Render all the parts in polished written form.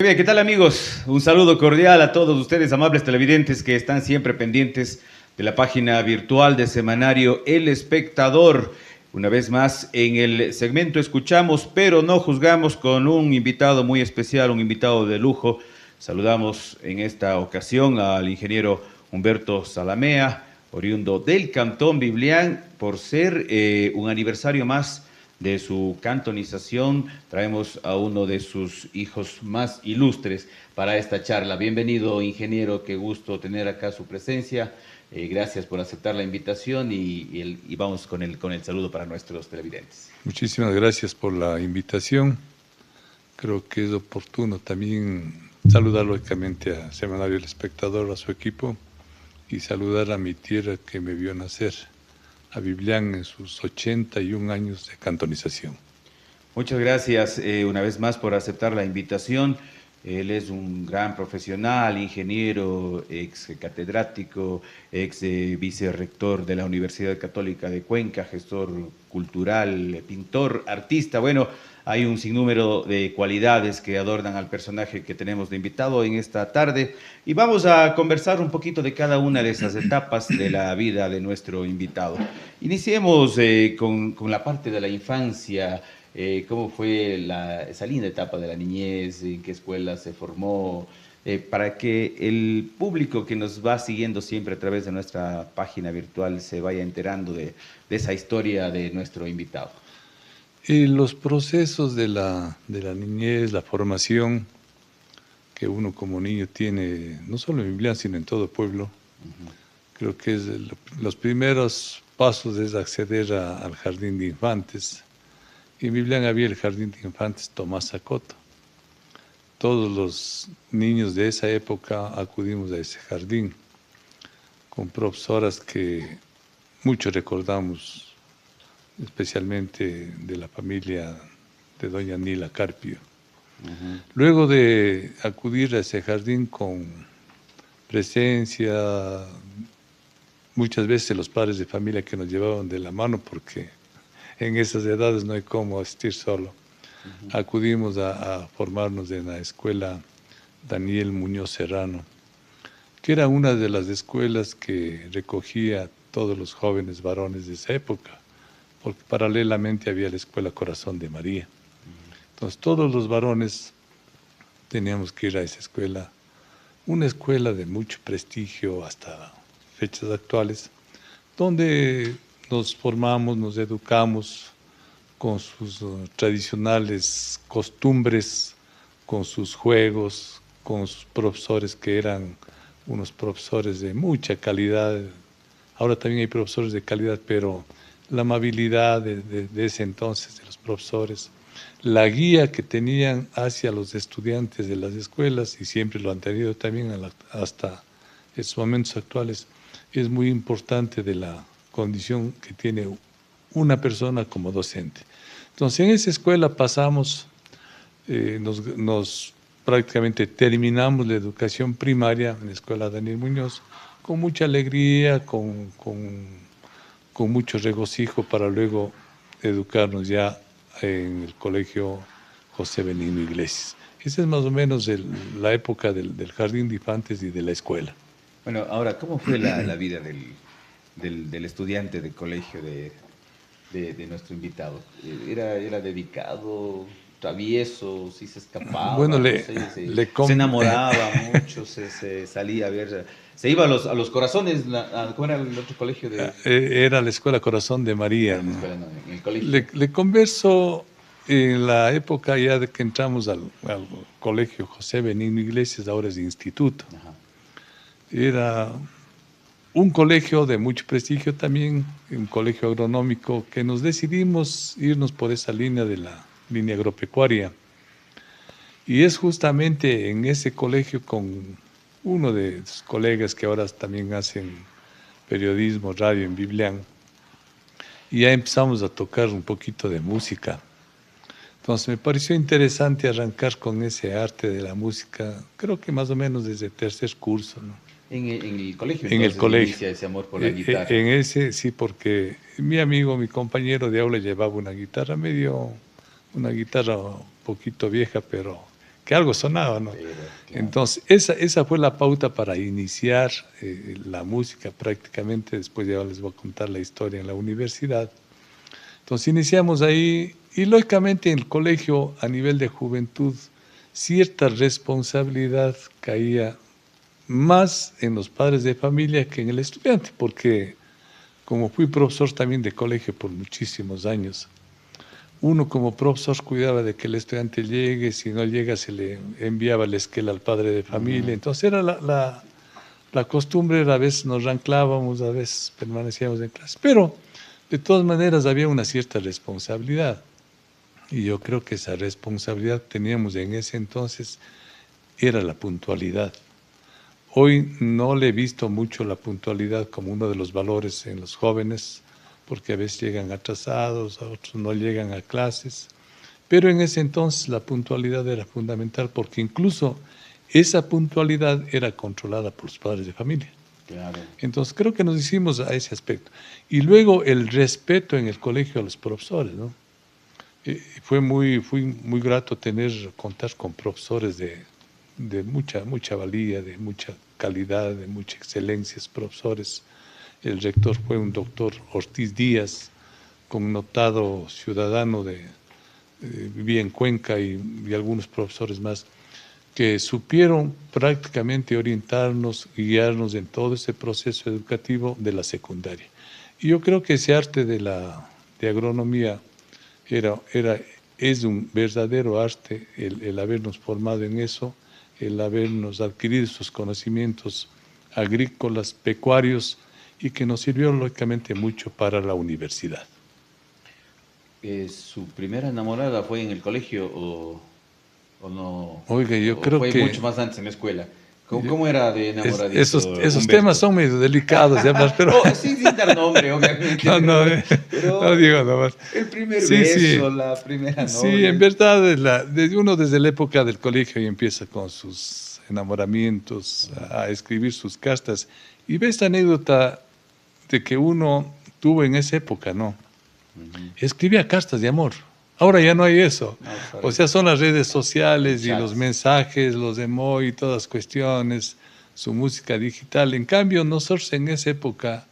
bien, ¿qué tal amigos? Un saludo cordial a todos ustedes, amables televidentes que están siempre pendientes de la página virtual de semanario El Espectador. Una vez más, en el segmento Escuchamos, pero no juzgamos, con un invitado muy especial, un invitado de lujo. Saludamos en esta ocasión al ingeniero Humberto Zalamea, oriundo del Cantón Biblián, por ser un aniversario más de su cantonización. Traemos a uno de sus hijos más ilustres para esta charla. Bienvenido, ingeniero, qué gusto tener acá su presencia. Gracias por aceptar la invitación y vamos con el saludo para nuestros televidentes. Muchísimas gracias por la invitación. Creo que es oportuno también saludar lógicamente a Semanario El Espectador, a su equipo, y saludar a mi tierra que me vio nacer, a Biblián, en sus 81 años de cantonización. Muchas gracias una vez más por aceptar la invitación. Él es un gran profesional, ingeniero, ex catedrático, ex vicerrector de la Universidad Católica de Cuenca, gestor cultural, pintor, artista. Bueno, hay un sinnúmero de cualidades que adornan al personaje que tenemos de invitado en esta tarde y vamos a conversar un poquito de cada una de esas etapas de la vida de nuestro invitado. Iniciemos con la parte de la infancia. ¿Cómo fue esa linda etapa de la niñez? ¿En qué escuela se formó? Para que el público que nos va siguiendo siempre a través de nuestra página virtual se vaya enterando de esa historia de nuestro invitado. Los procesos de la niñez, la formación que uno como niño tiene, no solo en Biblián, sino en todo el pueblo, creo que los primeros pasos es acceder al jardín de infantes. En Biblián había el jardín de infantes Tomás Acoto. Todos los niños de esa época acudimos a ese jardín con profesoras que mucho recordamos, especialmente de la familia de doña Nila Carpio. Luego de acudir a ese jardín con presencia, muchas veces los padres de familia que nos llevaban de la mano, porque en esas edades no hay cómo asistir solo. Acudimos a formarnos en la escuela Daniel Muñoz Serrano, que era una de las escuelas que recogía a todos los jóvenes varones de esa época, porque paralelamente había la escuela Corazón de María. Entonces todos los varones teníamos que ir a esa escuela, una escuela de mucho prestigio hasta fechas actuales, donde nos formamos, nos educamos con sus tradicionales costumbres, con sus juegos, con sus profesores que eran unos profesores de mucha calidad. Ahora también hay profesores de calidad, pero la amabilidad de ese entonces de los profesores, la guía que tenían hacia los estudiantes de las escuelas, y siempre lo han tenido también hasta estos momentos actuales, es muy importante de la condición que tiene una persona como docente. Entonces, en esa escuela pasamos, prácticamente terminamos la educación primaria en la escuela Daniel Muñoz, con mucha alegría, con mucho regocijo, para luego educarnos ya en el colegio José Benigno Iglesias. Esa es más o menos la época del jardín de infantes y de la escuela. Bueno, ahora, ¿cómo fue la vida del estudiante del colegio de nuestro invitado? ¿Era dedicado, travieso, sí se escapaba? Bueno, No sé, se enamoraba mucho, se salía a ver, se iba a los corazones, ¿cómo era el otro colegio? Era la Escuela Corazón de María. En la escuela, no, en el colegio. Le converso en la época ya de que entramos al colegio José Benigno Iglesias, ahora es instituto. Ajá. Era un colegio de mucho prestigio también, un colegio agronómico, que nos decidimos irnos por esa línea de la línea agropecuaria. Y es justamente en ese colegio con uno de sus colegas que ahora también hacen periodismo, radio en Biblián, y ya empezamos a tocar un poquito de música. Entonces me pareció interesante arrancar con ese arte de la música, creo que más o menos desde tercer curso, ¿no? En el colegio, en el colegio. Inicia ese amor por la guitarra. En ese sí, porque mi amigo, mi compañero de aula llevaba una guitarra un poquito vieja, pero que algo sonaba, ¿no? Pero, claro. Entonces, esa fue la pauta para iniciar la música prácticamente. Después ya les voy a contar la historia en la universidad. Entonces, iniciamos ahí y, lógicamente, en el colegio, a nivel de juventud, cierta responsabilidad caía más en los padres de familia que en el estudiante, porque como fui profesor también de colegio por muchísimos años, uno como profesor cuidaba de que el estudiante llegue, si no llega se le enviaba la esquela al padre de familia. Entonces era la costumbre, a veces nos anclábamos, a veces permanecíamos en clase, pero de todas maneras había una cierta responsabilidad. Y yo creo que esa responsabilidad que teníamos en ese entonces era la puntualidad. Hoy no le he visto mucho la puntualidad como uno de los valores en los jóvenes, porque a veces llegan atrasados, a otros no llegan a clases. Pero en ese entonces la puntualidad era fundamental, porque incluso esa puntualidad era controlada por los padres de familia. Claro. Entonces creo que nos hicimos a ese aspecto. Y luego el respeto en el colegio a los profesores, ¿no? Fue muy grato contar con profesores de mucha valía, de mucha calidad, de mucha excelencia, profesores. El rector fue un doctor Ortiz Díaz, connotado ciudadano vivía en Cuenca y algunos profesores más, que supieron prácticamente orientarnos, guiarnos en todo ese proceso educativo de la secundaria. Y yo creo que ese arte de agronomía es un verdadero arte, el habernos formado en eso, el habernos adquirido esos conocimientos agrícolas, pecuarios, y que nos sirvió lógicamente mucho para la universidad. ¿Su primera enamorada fue en el colegio o no? Oiga, yo ¿O creo fue que mucho más antes en la escuela? ¿Cómo era de enamoradizo esos Humberto? temas son medio delicados de hablar, pero... Sí, sin dar nombre, obviamente. No, no digo nomás. El primer Sí, beso, la primera novia. Sí, en verdad, desde la época del colegio y empieza con sus enamoramientos, a escribir sus cartas. Y ve esta anécdota de que uno tuvo en esa época, ¿no? Escribía cartas de amor. Ahora ya no hay eso. O sea, son las redes sociales y los mensajes, los emoji, todas las cuestiones, su música digital. En cambio, nosotros en esa época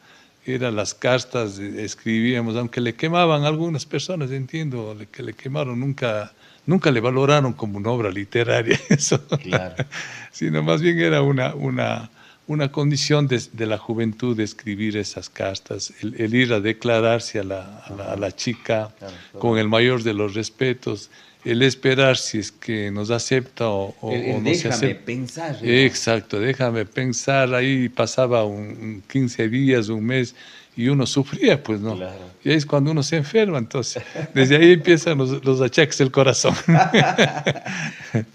eran las cartas, escribíamos, aunque le quemaban a algunas personas, entiendo, que le quemaron, nunca le valoraron como una obra literaria eso. Claro. Sino más bien era una condición de la juventud de escribir esas cartas, el ir a declararse a la chica, claro, con el mayor de los respetos, el esperar si es que nos acepta o no se acepta. Déjame pensar. Exacto, déjame pensar. Ahí pasaba 15 días, un mes, y uno sufría, pues, ¿no? Claro. Y ahí es cuando uno se enferma, entonces, desde ahí empiezan los achaques del corazón.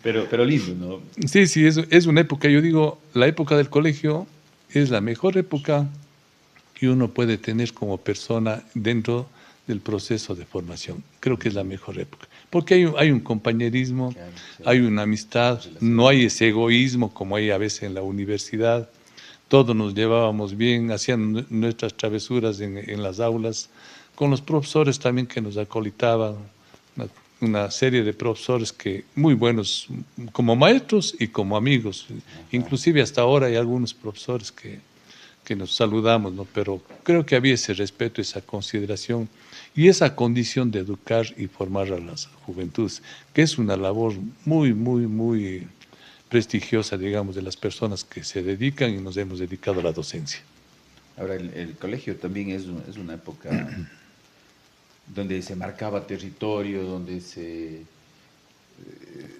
Pero lindo, ¿no? Sí, es una época, yo digo, la época del colegio es la mejor época que uno puede tener como persona dentro del proceso de formación. Creo que es la mejor época, porque hay un compañerismo, hay una amistad, no hay ese egoísmo como hay a veces en la universidad. Todos nos llevábamos bien, hacían nuestras travesuras en las aulas, con los profesores también que nos acolitaban, una serie de profesores que muy buenos como maestros y como amigos. Inclusive hasta ahora hay algunos profesores que nos saludamos, ¿no? Pero creo que había ese respeto, esa consideración y esa condición de educar y formar a las juventudes, que es una labor muy prestigiosa, digamos, de las personas que se dedican y nos hemos dedicado a la docencia. Ahora, el colegio también es una época donde se marcaba territorio, donde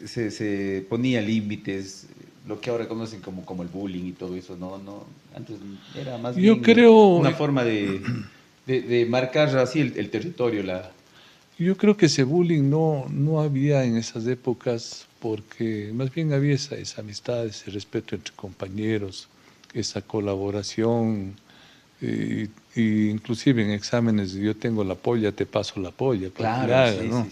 se ponía límites, lo que ahora conocen como el bullying y todo eso, no, antes era más bien una forma de marcar así el territorio. Yo creo que ese bullying no había en esas épocas, porque más bien había esa amistad, ese respeto entre compañeros, esa colaboración, y inclusive en exámenes yo tengo la polla, te paso la polla. Claro, sí, ¿no?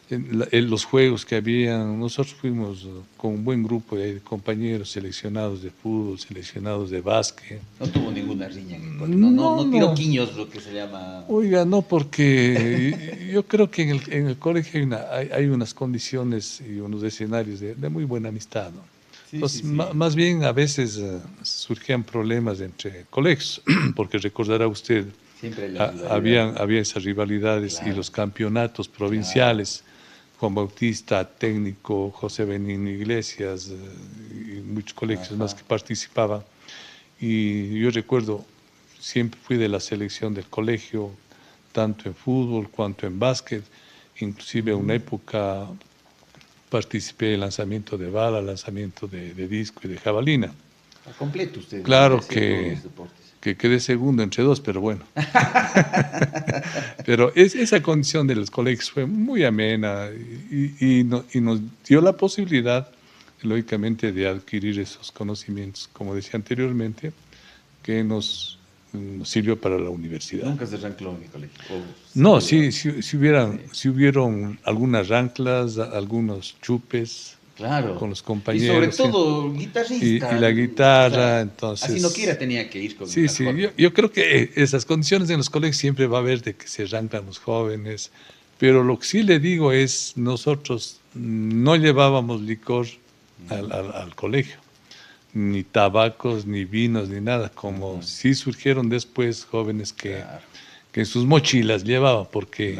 Sí. los juegos que habían. Nosotros fuimos con un buen grupo de compañeros seleccionados de fútbol, seleccionados de básquet. No tuvo ninguna riña en el colegio. No tiró quiños, lo que se llama. Oiga, no, porque yo creo que en el colegio hay unas condiciones y unos escenarios de muy buena amistad, ¿no? Sí, Entonces, sí, sí. más bien a veces surgían problemas entre colegios, porque recordará usted, Siempre la rivalidad. había esas rivalidades, Claro. y los campeonatos provinciales. Juan Bautista, técnico, José Benigno Iglesias, y muchos colegios más que participaban. Y yo recuerdo, siempre fui de la selección del colegio, tanto en fútbol cuanto en básquet. Inclusive una época participé en el lanzamiento de bala, lanzamiento de disco y de jabalina. Está completo usted. Claro Hacía todos los deportes. que quedé segundo entre dos, pero bueno. Pero esa condición de los colegios fue muy amena y nos dio la posibilidad, lógicamente, de adquirir esos conocimientos, como decía anteriormente, que nos sirvió para la universidad. Nunca se rancló en el colegio. No, sí hubieron algunas ranclas, algunos chupes. Claro. Con los compañeros. Y sobre todo guitarrista. Y la guitarra, o sea, entonces. Así no quiera tenía que ir con Sí, sí. Yo creo que esas condiciones en los colegios siempre va a haber de que se ranclan los jóvenes. Pero lo que sí le digo es, nosotros no llevábamos licor al colegio, ni tabacos, ni vinos, ni nada. Como sí surgieron después jóvenes que en sus mochilas llevaban, porque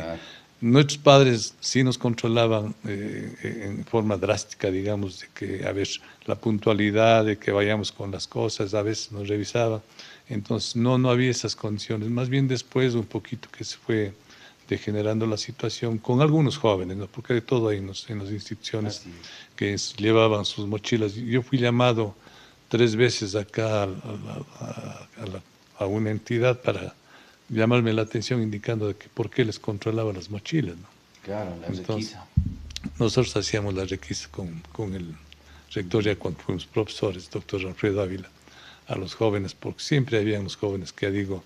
nuestros padres sí nos controlaban en forma drástica, digamos, de que, a ver, la puntualidad, de que vayamos con las cosas, a veces nos revisaban. Entonces, no había esas condiciones. Más bien después, un poquito que se fue degenerando la situación con algunos jóvenes, ¿no? Porque de todo hay en las instituciones que llevaban sus mochilas. Yo fui llamado 3 veces acá a una entidad para llamarme la atención, indicando de que por qué les controlaba las mochilas, ¿no? Claro, la requisa. Nosotros hacíamos la requisa con el rector, ya cuando fuimos profesores, doctor Alfredo Ávila, a los jóvenes, porque siempre habían los jóvenes que, digo,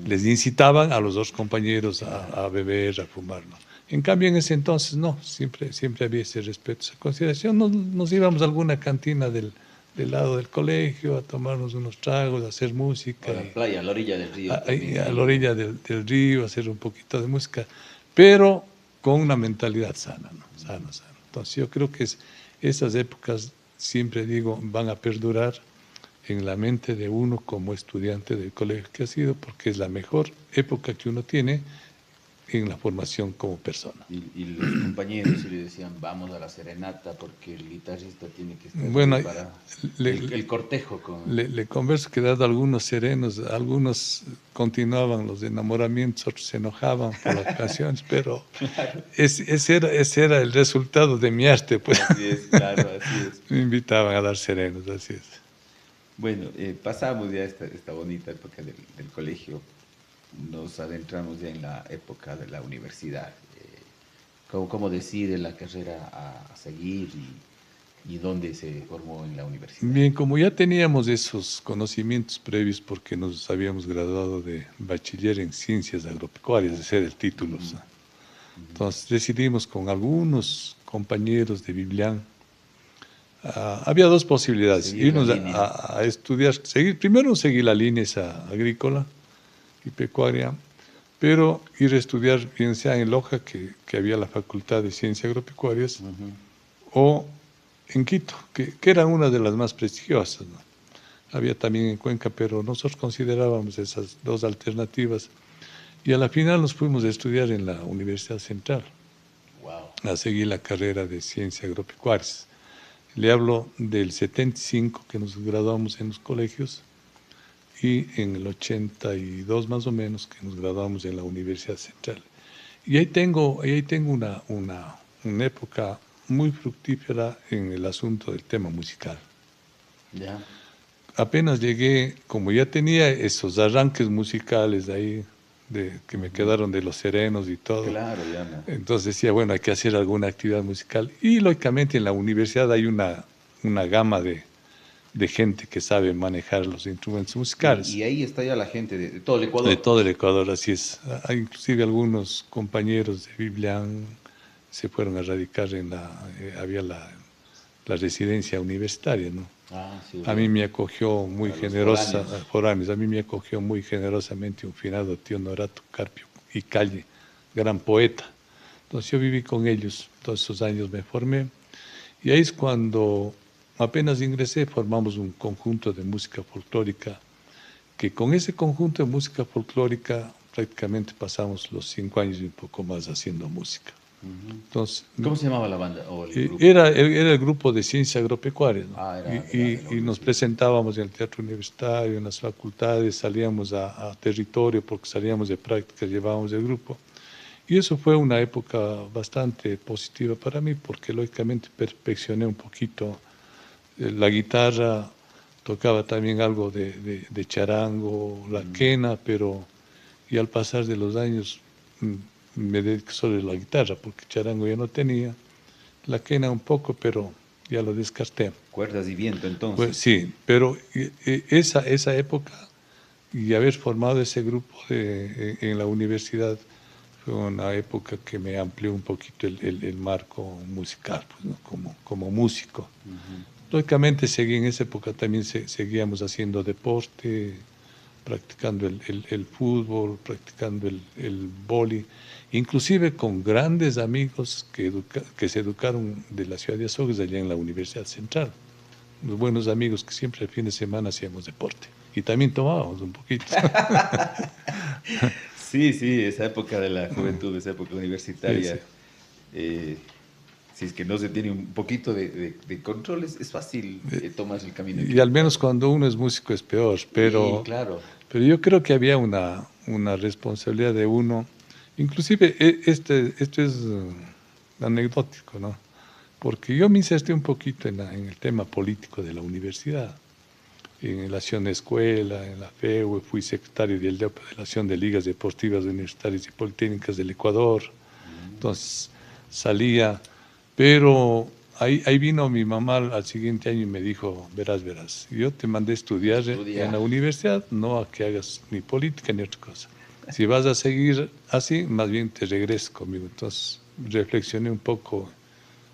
les incitaban a los dos compañeros a beber, a fumar, ¿no? En cambio, en ese entonces, no, siempre había ese respeto, esa consideración. Nos íbamos a alguna cantina del lado del colegio a tomarnos unos tragos, a hacer música. A la playa, a la orilla del río. A la orilla del río, a hacer un poquito de música, pero con una mentalidad sana, ¿no? Sana. Entonces yo creo que esas épocas, siempre digo, van a perdurar en la mente de uno como estudiante del colegio que ha sido, porque es la mejor época que uno tiene en la formación como persona. Y los compañeros sí le decían, vamos a la serenata porque el guitarrista tiene que estar para el cortejo. Le converso que, dado algunos serenos, algunos continuaban los enamoramientos, otros se enojaban por las canciones, pero claro, ese era el resultado de mi arte, pues. Así es, claro, así es. Me invitaban a dar serenos, así es. Bueno, pasamos ya esta bonita época del colegio. Nos adentramos ya en la época de la universidad. ¿Cómo decide la carrera a seguir y dónde se formó en la universidad? Bien, como ya teníamos esos conocimientos previos, porque nos habíamos graduado de bachiller en ciencias agropecuarias, ese era el título. Entonces decidimos con algunos compañeros de Biblián. Había dos posibilidades: irnos a estudiar, primero seguir la línea esa agrícola y pecuaria, pero ir a estudiar, bien sea en Loja, que había la Facultad de Ciencias Agropecuarias, o en Quito, que era una de las más prestigiosas, ¿no? Había también en Cuenca, pero nosotros considerábamos esas dos alternativas, y a la final nos fuimos a estudiar en la Universidad Central. Wow. A seguir la carrera de Ciencias Agropecuarias. Le hablo del 75, que nos graduamos en los colegios, y en el 82 más o menos que nos graduamos en la Universidad Central. Y ahí tengo una época muy fructífera en el asunto del tema musical. Ya. Apenas llegué, como ya tenía esos arranques musicales de ahí, que me quedaron de los serenos y todo. Claro, ya no. Entonces decía, bueno, hay que hacer alguna actividad musical. Y lógicamente en la universidad hay una gama de gente que sabe manejar los instrumentos musicales. Y ahí está ya la gente de todo el Ecuador. De todo el Ecuador, así es. Hay inclusive algunos compañeros de Biblián, se fueron a radicar había la residencia universitaria, ¿no? Ah, sí, A mí me acogió muy para los generosa, foráneos. foráneos, a mí me acogió muy generosamente un finado tío Norato Carpio y Calle, gran poeta. Entonces yo viví con ellos, todos esos años me formé, y ahí es cuando apenas ingresé, formamos un conjunto de música folclórica, que con ese conjunto de música folclórica prácticamente pasamos los 5 años y un poco más haciendo música. Entonces, ¿Cómo se llamaba la banda o el grupo? era el grupo de ciencias agropecuarias, ¿no? Ah, era de la Y nos universidad. presentábamos en el teatro universitario, en las facultades, salíamos a territorio porque salíamos de prácticas, llevábamos el grupo. Y eso fue una época bastante positiva para mí porque lógicamente perfeccioné un poquito la guitarra, tocaba también algo de charango, la quena, pero y al pasar de los años me dediqué solo a la guitarra porque charango ya no tenía, la quena un poco, pero ya lo descarté. Cuerdas y viento, Pues entonces. sí, pero esa época y haber formado ese grupo en la universidad fue una época que me amplió un poquito el marco musical, pues, ¿no? Como músico. Lógicamente seguí en esa época, también seguíamos haciendo deporte, practicando el fútbol, practicando el vóley, inclusive con grandes amigos que se educaron de la ciudad de Azogues, allá en la Universidad Central. Los buenos amigos que siempre el fin de semana hacíamos deporte. Y también tomábamos un poquito. Sí, sí, esa época de la juventud, esa época Sí, sí. universitaria. eh, si es que no se tiene un poquito de control, es fácil tomar el camino Y al menos equivocado. cuando uno es músico es peor, Y claro, pero yo creo que había una responsabilidad de uno. Inclusive esto es anecdótico, ¿no? Porque yo me inserté un poquito en el tema político de la universidad, en la acción de escuela, en la FEU, fui secretario de la Federación de Ligas Deportivas Universitarias y Politécnicas del Ecuador, entonces salía, pero ahí vino mi mamá al siguiente año y me dijo, verás, yo te mandé a estudiar en la estudia. universidad, no a que hagas ni política ni otra cosa. Si vas a seguir así, más bien te regreses conmigo. Entonces reflexioné un poco.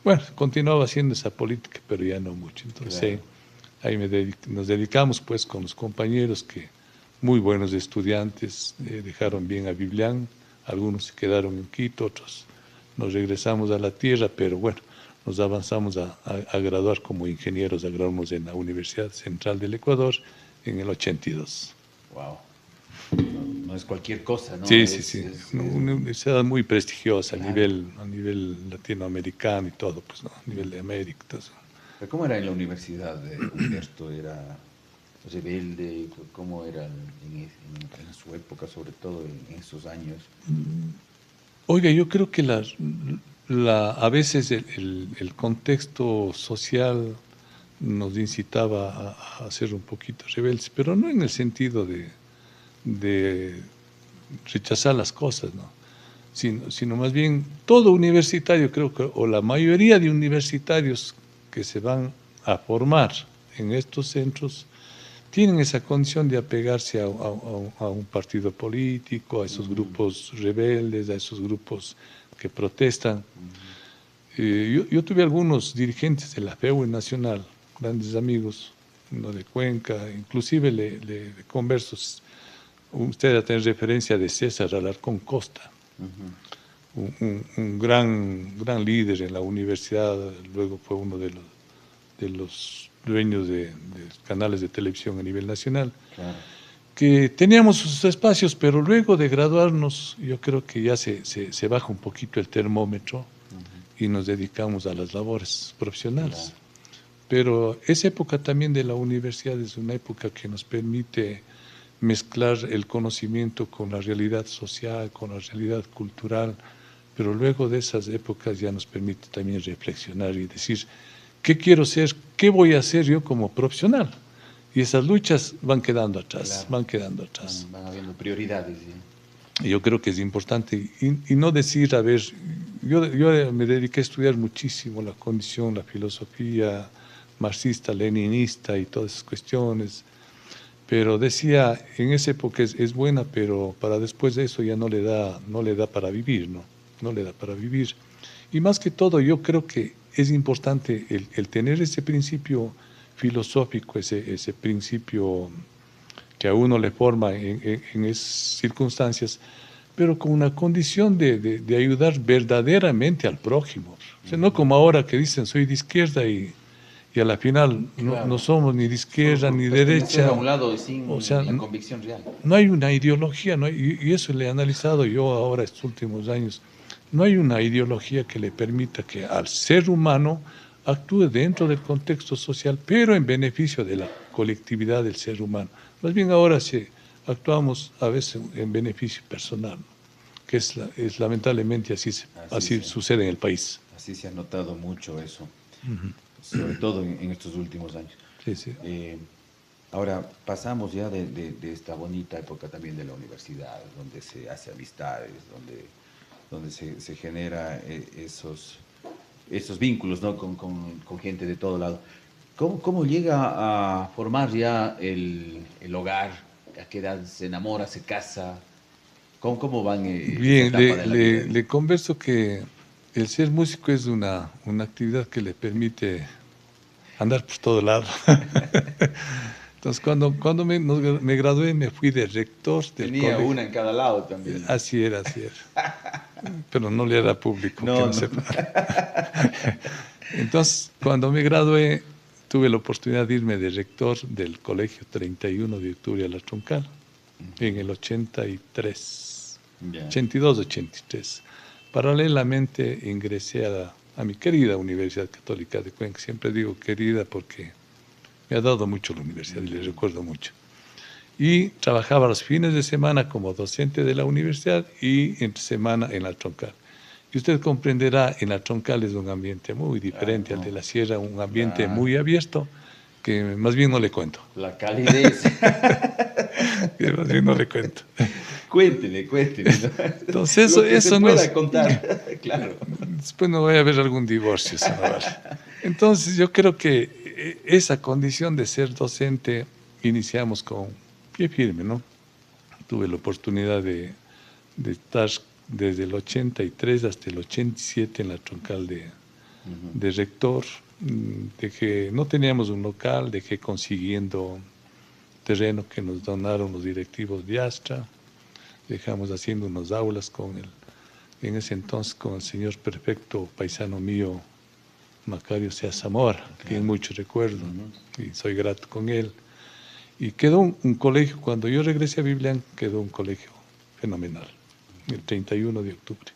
Bueno, continuaba haciendo esa política, pero ya no mucho. Entonces, Claro. ahí nos dedicamos pues con los compañeros que muy buenos estudiantes, dejaron bien a Biblián, algunos se quedaron en Quito, otros nos regresamos a la tierra, pero bueno, nos avanzamos a graduar como ingenieros agrónomos en la Universidad Central del Ecuador en el 82. Wow. No es cualquier cosa, ¿no? Sí, sí, sí, una Un- universidad muy prestigiosa claro. a nivel latinoamericano y todo, pues, ¿no? A nivel de América y todo eso. Pero ¿cómo era en la universidad, Humberto? ¿Era rebelde? ¿Cómo era en su época, sobre todo en esos años? Oiga, yo creo que a veces el contexto social nos incitaba a ser un poquito rebeldes, pero no en el sentido de rechazar las cosas, ¿no? Sino más bien todo universitario, creo que, o la mayoría de universitarios que se van a formar en estos centros, tienen esa condición de apegarse a un partido político, a esos grupos rebeldes, a esos grupos que protestan. Yo tuve algunos dirigentes de la FEU Nacional, grandes amigos, uno de Cuenca, inclusive le converso. Usted ha tenido referencia de César Alarcón Costa, un gran líder en la universidad, luego fue uno de los dueños de canales de televisión a nivel nacional, Claro. que teníamos sus espacios, pero luego de graduarnos yo creo que ya se baja un poquito el termómetro y nos dedicamos a las labores profesionales. Claro. Pero esa época también de la universidad es una época que nos permite mezclar el conocimiento con la realidad social, con la realidad cultural, pero luego de esas épocas ya nos permite también reflexionar y decir, ¿qué quiero ser? ¿Qué voy a hacer yo como profesional? Y esas luchas van quedando atrás, Claro. van quedando atrás. Van habiendo prioridades. ¿Sí? Y yo creo que es importante, y no decir, a ver, yo me dediqué a estudiar muchísimo la condición, la filosofía marxista, leninista y todas esas cuestiones, pero decía, en esa época es buena, pero para después de eso ya no le da para vivir, ¿no? No le da para vivir. Y más que todo, yo creo que es importante el tener ese principio filosófico, ese principio que a uno le forma en esas circunstancias, pero con una condición de ayudar verdaderamente al prójimo. O sea, no como ahora que dicen soy de izquierda y a la final Claro. no somos ni de izquierda Solo por ni pertenecer derecha. a un lado sin O sea, la convicción real. no hay una ideología, y eso le he analizado yo ahora estos últimos años. No hay una ideología que le permita que al ser humano actúe dentro del contexto social, pero en beneficio de la colectividad del ser humano. Más bien ahora actuamos a veces en beneficio personal, ¿no? Que es lamentablemente así sucede en el país. Así se ha notado mucho eso, sobre todo en estos últimos años. Sí, sí. Ahora, pasamos ya de esta bonita época también de la universidad, donde se hace amistades, donde se genera esos vínculos, ¿no? con gente de todo lado. ¿Cómo llega a formar ya el hogar? ¿A qué edad se enamora, se casa? ¿Cómo van esa Bien, etapa de la vida? le converso que el ser músico es una actividad que le permite andar por todo lado. Entonces, cuando me gradué, me fui de rector del Tenía colegio. una en cada lado también. Así era. Pero no le era público, que no sepa. Entonces, cuando me gradué, tuve la oportunidad de irme de rector del colegio 31 de octubre a la Troncal, en el 83, 82, 83. Paralelamente ingresé a mi querida Universidad Católica de Cuenca. Siempre digo querida porque me ha dado mucho la universidad y le recuerdo mucho. Y trabajaba los fines de semana como docente de la universidad y entre semana en la Troncal. Y usted comprenderá, en la Troncal es un ambiente muy diferente al de la Sierra, un ambiente muy abierto, que más bien no le cuento. La calidez. Que más bien no le cuento. Cuéntele. ¿No? Entonces, Lo que eso se no pueda es... contar, claro. Después no voy a haber algún divorcio. Entonces, yo creo que esa condición de ser docente iniciamos con pie firme, ¿no? Tuve la oportunidad de estar desde el 83 hasta el 87 en la Troncal de rector, de que no teníamos un local, de que consiguiendo terreno que nos donaron los directivos de Astra, dejamos haciendo unas aulas en ese entonces con el señor prefecto paisano mío, Macario Sea Zamora, que en mucho recuerdo, y soy grato con él. Y quedó un colegio, cuando yo regresé a Biblián, quedó un colegio fenomenal, el 31 de octubre.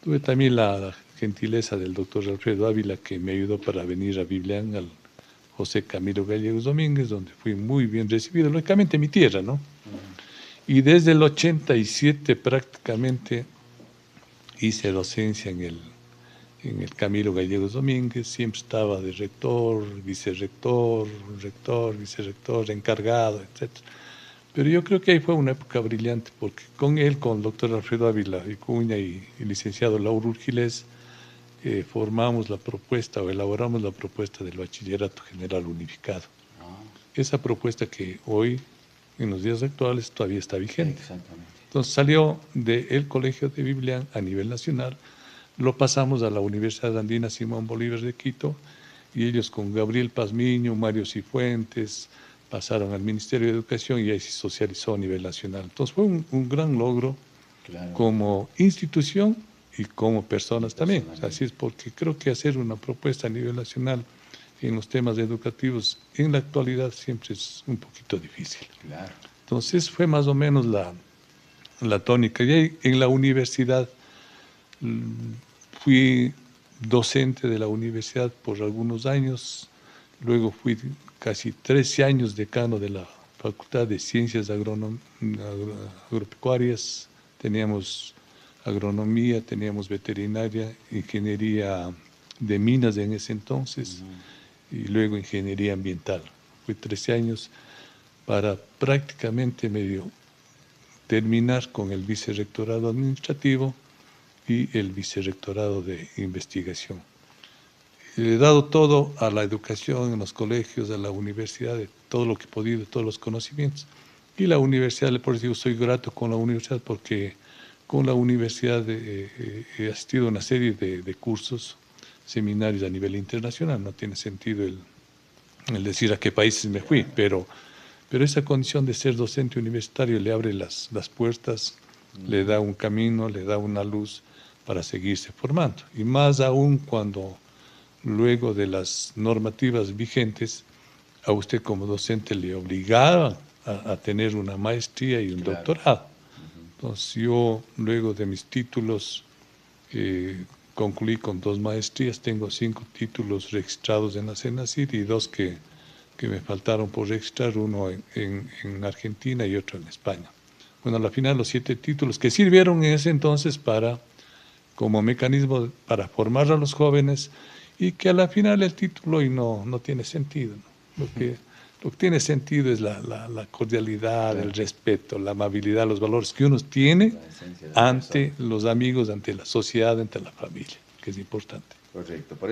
Tuve también la gentileza del doctor Alfredo Ávila, que me ayudó para venir a Biblián, al José Camilo Gallegos Domínguez, donde fui muy bien recibido, lógicamente mi tierra, ¿no? Y desde el 87 prácticamente hice docencia en el Camilo Gallegos Domínguez, siempre estaba de rector, vicerrector, vicerrector, encargado, etc. Pero yo creo que ahí fue una época brillante, porque con él, con el doctor Alfredo Ávila Vicuña y el licenciado Lauro Urgilés, formamos la propuesta o elaboramos la propuesta del Bachillerato General Unificado. Esa propuesta que hoy, en los días actuales, todavía está vigente. Exactamente. Entonces salió del Colegio de Biblián a nivel nacional, lo pasamos a la Universidad Andina Simón Bolívar de Quito, y ellos con Gabriel Pazmiño, Mario Cifuentes, pasaron al Ministerio de Educación y ahí se socializó a nivel nacional. Entonces fue un gran logro, claro, como institución y como personas también. Así es, porque creo que hacer una propuesta a nivel nacional en los temas educativos en la actualidad siempre es un poquito difícil. Claro. Entonces fue más o menos la tónica. Y ahí, en la universidad fui docente de la universidad por algunos años, luego fui casi 13 años decano de la Facultad de Ciencias Agropecuarias, teníamos agronomía, teníamos veterinaria, ingeniería de minas en ese entonces, y luego ingeniería ambiental. Fui 13 años para prácticamente medio terminar con el vicerrectorado administrativo y el vicerrectorado de investigación. Le he dado todo a la educación en los colegios, a la universidad, de todo lo que he podido, de todos los conocimientos. Y la universidad, por eso soy grato con la universidad porque con la universidad he asistido a una serie de cursos, seminarios a nivel internacional. No tiene sentido el decir a qué países me fui, pero esa condición de ser docente universitario le abre las puertas, le da un camino, le da una luz para seguirse formando. Y más aún cuando luego de las normativas vigentes, a usted como docente le obligaba a tener una maestría y un doctorado. Entonces yo, luego de mis títulos, concluí con 2 maestrías, tengo 5 títulos registrados en la CENACID y 2 que me faltaron por registrar, uno en Argentina y otro en España. Bueno, a la final los 7 títulos que sirvieron en ese entonces como mecanismo para formar a los jóvenes, y que a la final el título hoy no tiene sentido, ¿no? Lo que tiene sentido es la cordialidad, claro, el respeto, la amabilidad, los valores que uno tiene ante los amigos, ante la sociedad, ante la familia, que es importante. Correcto, por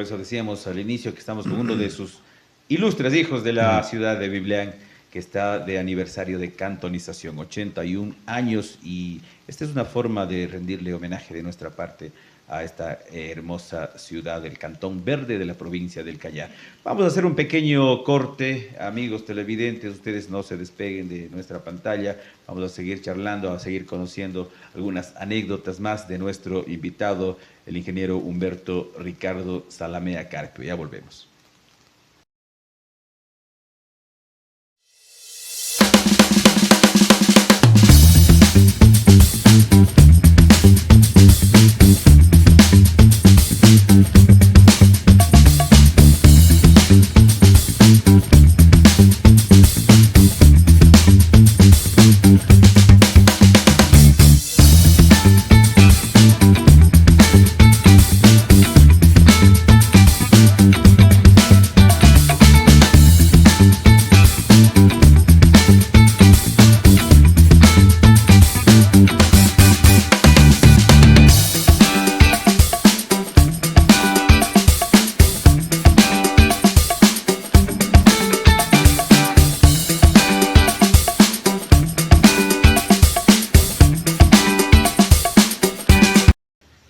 eso decíamos al inicio que estamos con uno de sus ilustres hijos de la ciudad de Biblián, que está de aniversario de cantonización, 81 años, y esta es una forma de rendirle homenaje de nuestra parte a esta hermosa ciudad del Cantón Verde de la provincia del Callao. Vamos a hacer un pequeño corte, amigos televidentes, ustedes no se despeguen de nuestra pantalla, vamos a seguir charlando, a seguir conociendo algunas anécdotas más de nuestro invitado, el ingeniero Humberto Ricardo Zalamea Carpio. Ya volvemos.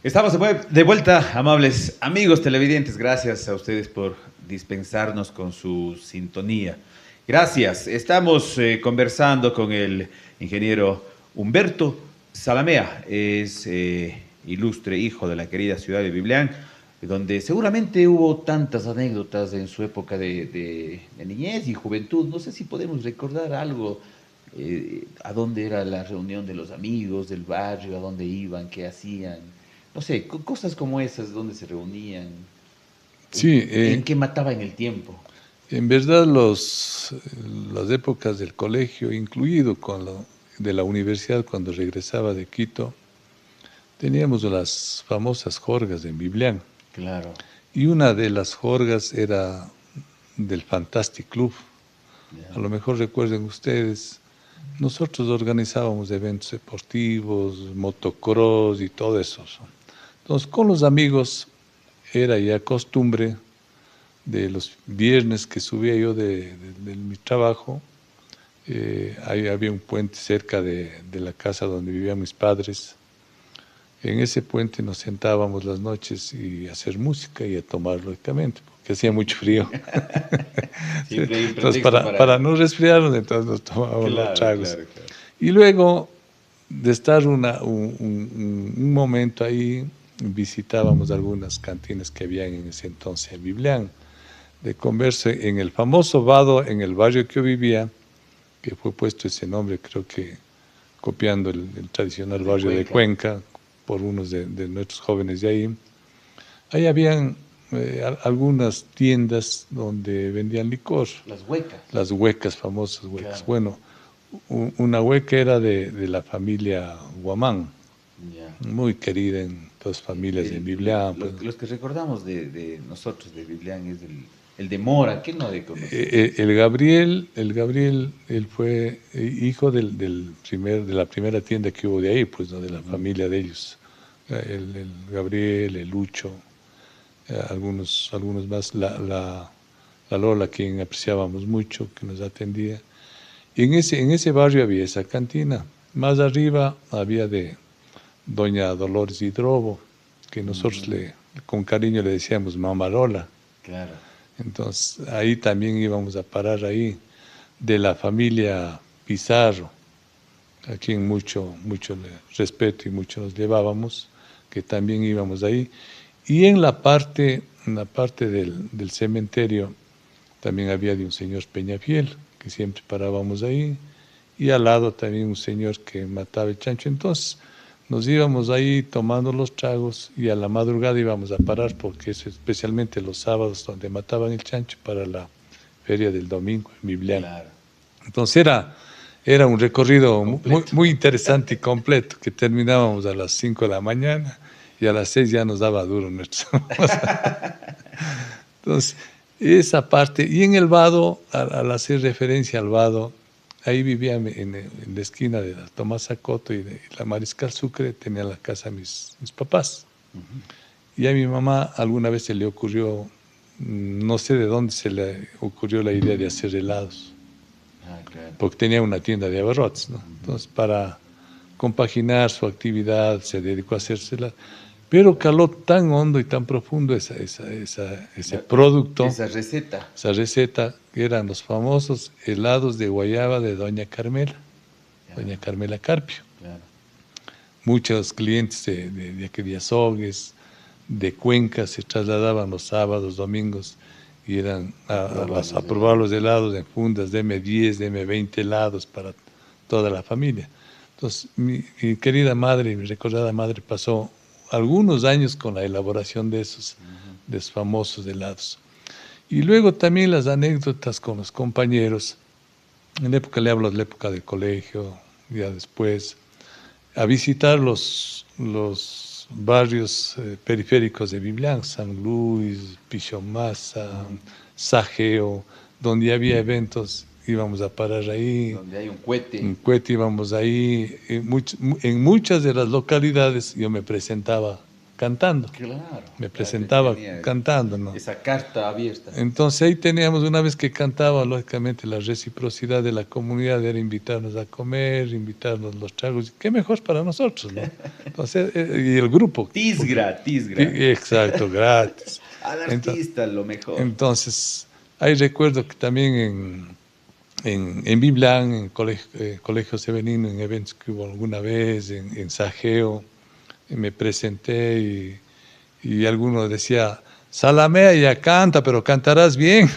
Estamos de vuelta, amables amigos televidentes. Gracias a ustedes por dispensarnos con su sintonía. Gracias. Estamos conversando con el ingeniero Humberto Zalamea. Es ilustre hijo de la querida ciudad de Biblián, donde seguramente hubo tantas anécdotas en su época de niñez y juventud. No sé si podemos recordar algo. A dónde era la reunión de los amigos del barrio, a dónde iban, qué hacían. No sé, cosas como esas, donde se reunían, sí, en qué mataban el tiempo. En verdad, las épocas del colegio, incluido de la universidad cuando regresaba de Quito, teníamos las famosas jorgas en Biblián. Claro. Y una de las jorgas era del Fantastic Club. Yeah. A lo mejor recuerden ustedes, nosotros organizábamos eventos deportivos, motocross y todo eso. Entonces, con los amigos era ya costumbre de los viernes que subía yo de mi trabajo, ahí había un puente cerca de la casa donde vivían mis padres. En ese puente nos sentábamos las noches y a hacer música y a tomar, lógicamente, porque hacía mucho frío. Entonces, para no resfriarnos, entonces nos tomábamos los tragos. Claro. Y luego de estar un momento ahí, visitábamos algunas cantinas que había en ese entonces en Biblián, de conversa en el famoso vado, en el barrio que yo vivía, que fue puesto ese nombre, creo que copiando el tradicional barrio de Cuenca, por unos de nuestros jóvenes de ahí. Ahí habían algunas tiendas donde vendían licor. Las huecas. Las huecas, famosas huecas. Claro. Bueno, una hueca era de la familia Guamán, muy querida en todas las familias de Biblián. Los que recordamos de nosotros de Biblián es el de Mora, ¿qué no de conocer? El Gabriel, él fue hijo de la primera tienda que hubo de ahí, pues, ¿no? De la familia de ellos. El Gabriel, el Lucho, algunos más, la Lola, quien apreciábamos mucho, que nos atendía. Y en ese barrio había esa cantina. Más arriba había de doña Dolores Hidrobo, que nosotros con cariño le decíamos Mamarola. Claro. Entonces ahí también íbamos a parar ahí, de la familia Pizarro, a quien mucho respeto y mucho nos llevábamos, que también íbamos ahí. Y en la parte del cementerio también había de un señor Peñafiel, que siempre parábamos ahí, y al lado también un señor que mataba el chancho. Entonces nos íbamos ahí tomando los tragos y a la madrugada íbamos a parar, porque es especialmente los sábados donde mataban el chancho para la feria del domingo en Biblián. Claro. Entonces era un recorrido Completo. muy interesante y completo, que terminábamos a las 5 de la mañana y a las 6 ya nos daba duro nuestro. Entonces, esa parte. Y en el Vado, al hacer referencia al Vado, ahí vivía en la esquina de la Tomás Acoto y de la Mariscal Sucre, tenía la casa mis papás. Y a mi mamá alguna vez se le ocurrió, no sé de dónde se le ocurrió la idea de hacer helados. Claro. Porque tenía una tienda de abarrotes, ¿no? Entonces, para compaginar su actividad, se dedicó a hacérsela, pero caló tan hondo y tan profundo ese producto, Esa receta. que eran los famosos helados de guayaba de Doña Carmela, Doña Carmela Carpio. Claro. Muchos clientes de aquí de Azogues, de Cuenca, se trasladaban los sábados, domingos, y eran a probar los helados en fundas, deme 10, deme 20 helados para toda la familia. Entonces, mi querida madre, mi recordada madre, pasó algunos años con la elaboración de esos famosos helados. Y luego también las anécdotas con los compañeros. En la época, le hablo de la época del colegio, ya después, a visitar los barrios periféricos de Biblián, San Luis, Pichomasa, Sajeo, donde había eventos, íbamos a parar ahí. Donde hay un cohete. Un cohete, íbamos ahí. En muchas de las localidades yo me presentaba cantando. Claro. Me presentaba cantando, ¿no? Esa carta abierta. Entonces ahí teníamos, una vez que cantaba, lógicamente la reciprocidad de la comunidad era invitarnos a comer, invitarnos los tragos. Qué mejor para nosotros, ¿no? Entonces, y el grupo. Gratis. Exacto, gratis. Al artista lo mejor. Entonces, ahí recuerdo que también en Biblián, en Colegio Sebenino, en eventos que hubo alguna vez, en Sajeo, me presenté y alguno decía, Salamea ya canta, pero cantarás bien.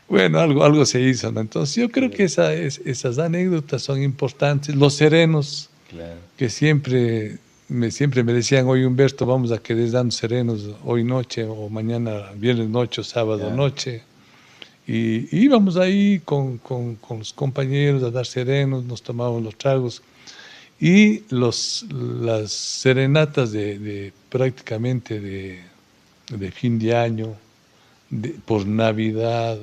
Bueno, algo se hizo, ¿no? Entonces yo creo que esas anécdotas son importantes. Los serenos, claro, que siempre me decían, hoy Humberto, vamos a quedar dando serenos hoy noche, o mañana, viernes noche, o sábado claro, noche. Y íbamos ahí con los compañeros a dar serenos, nos tomábamos los tragos. Y las serenatas prácticamente de fin de año, por Navidad,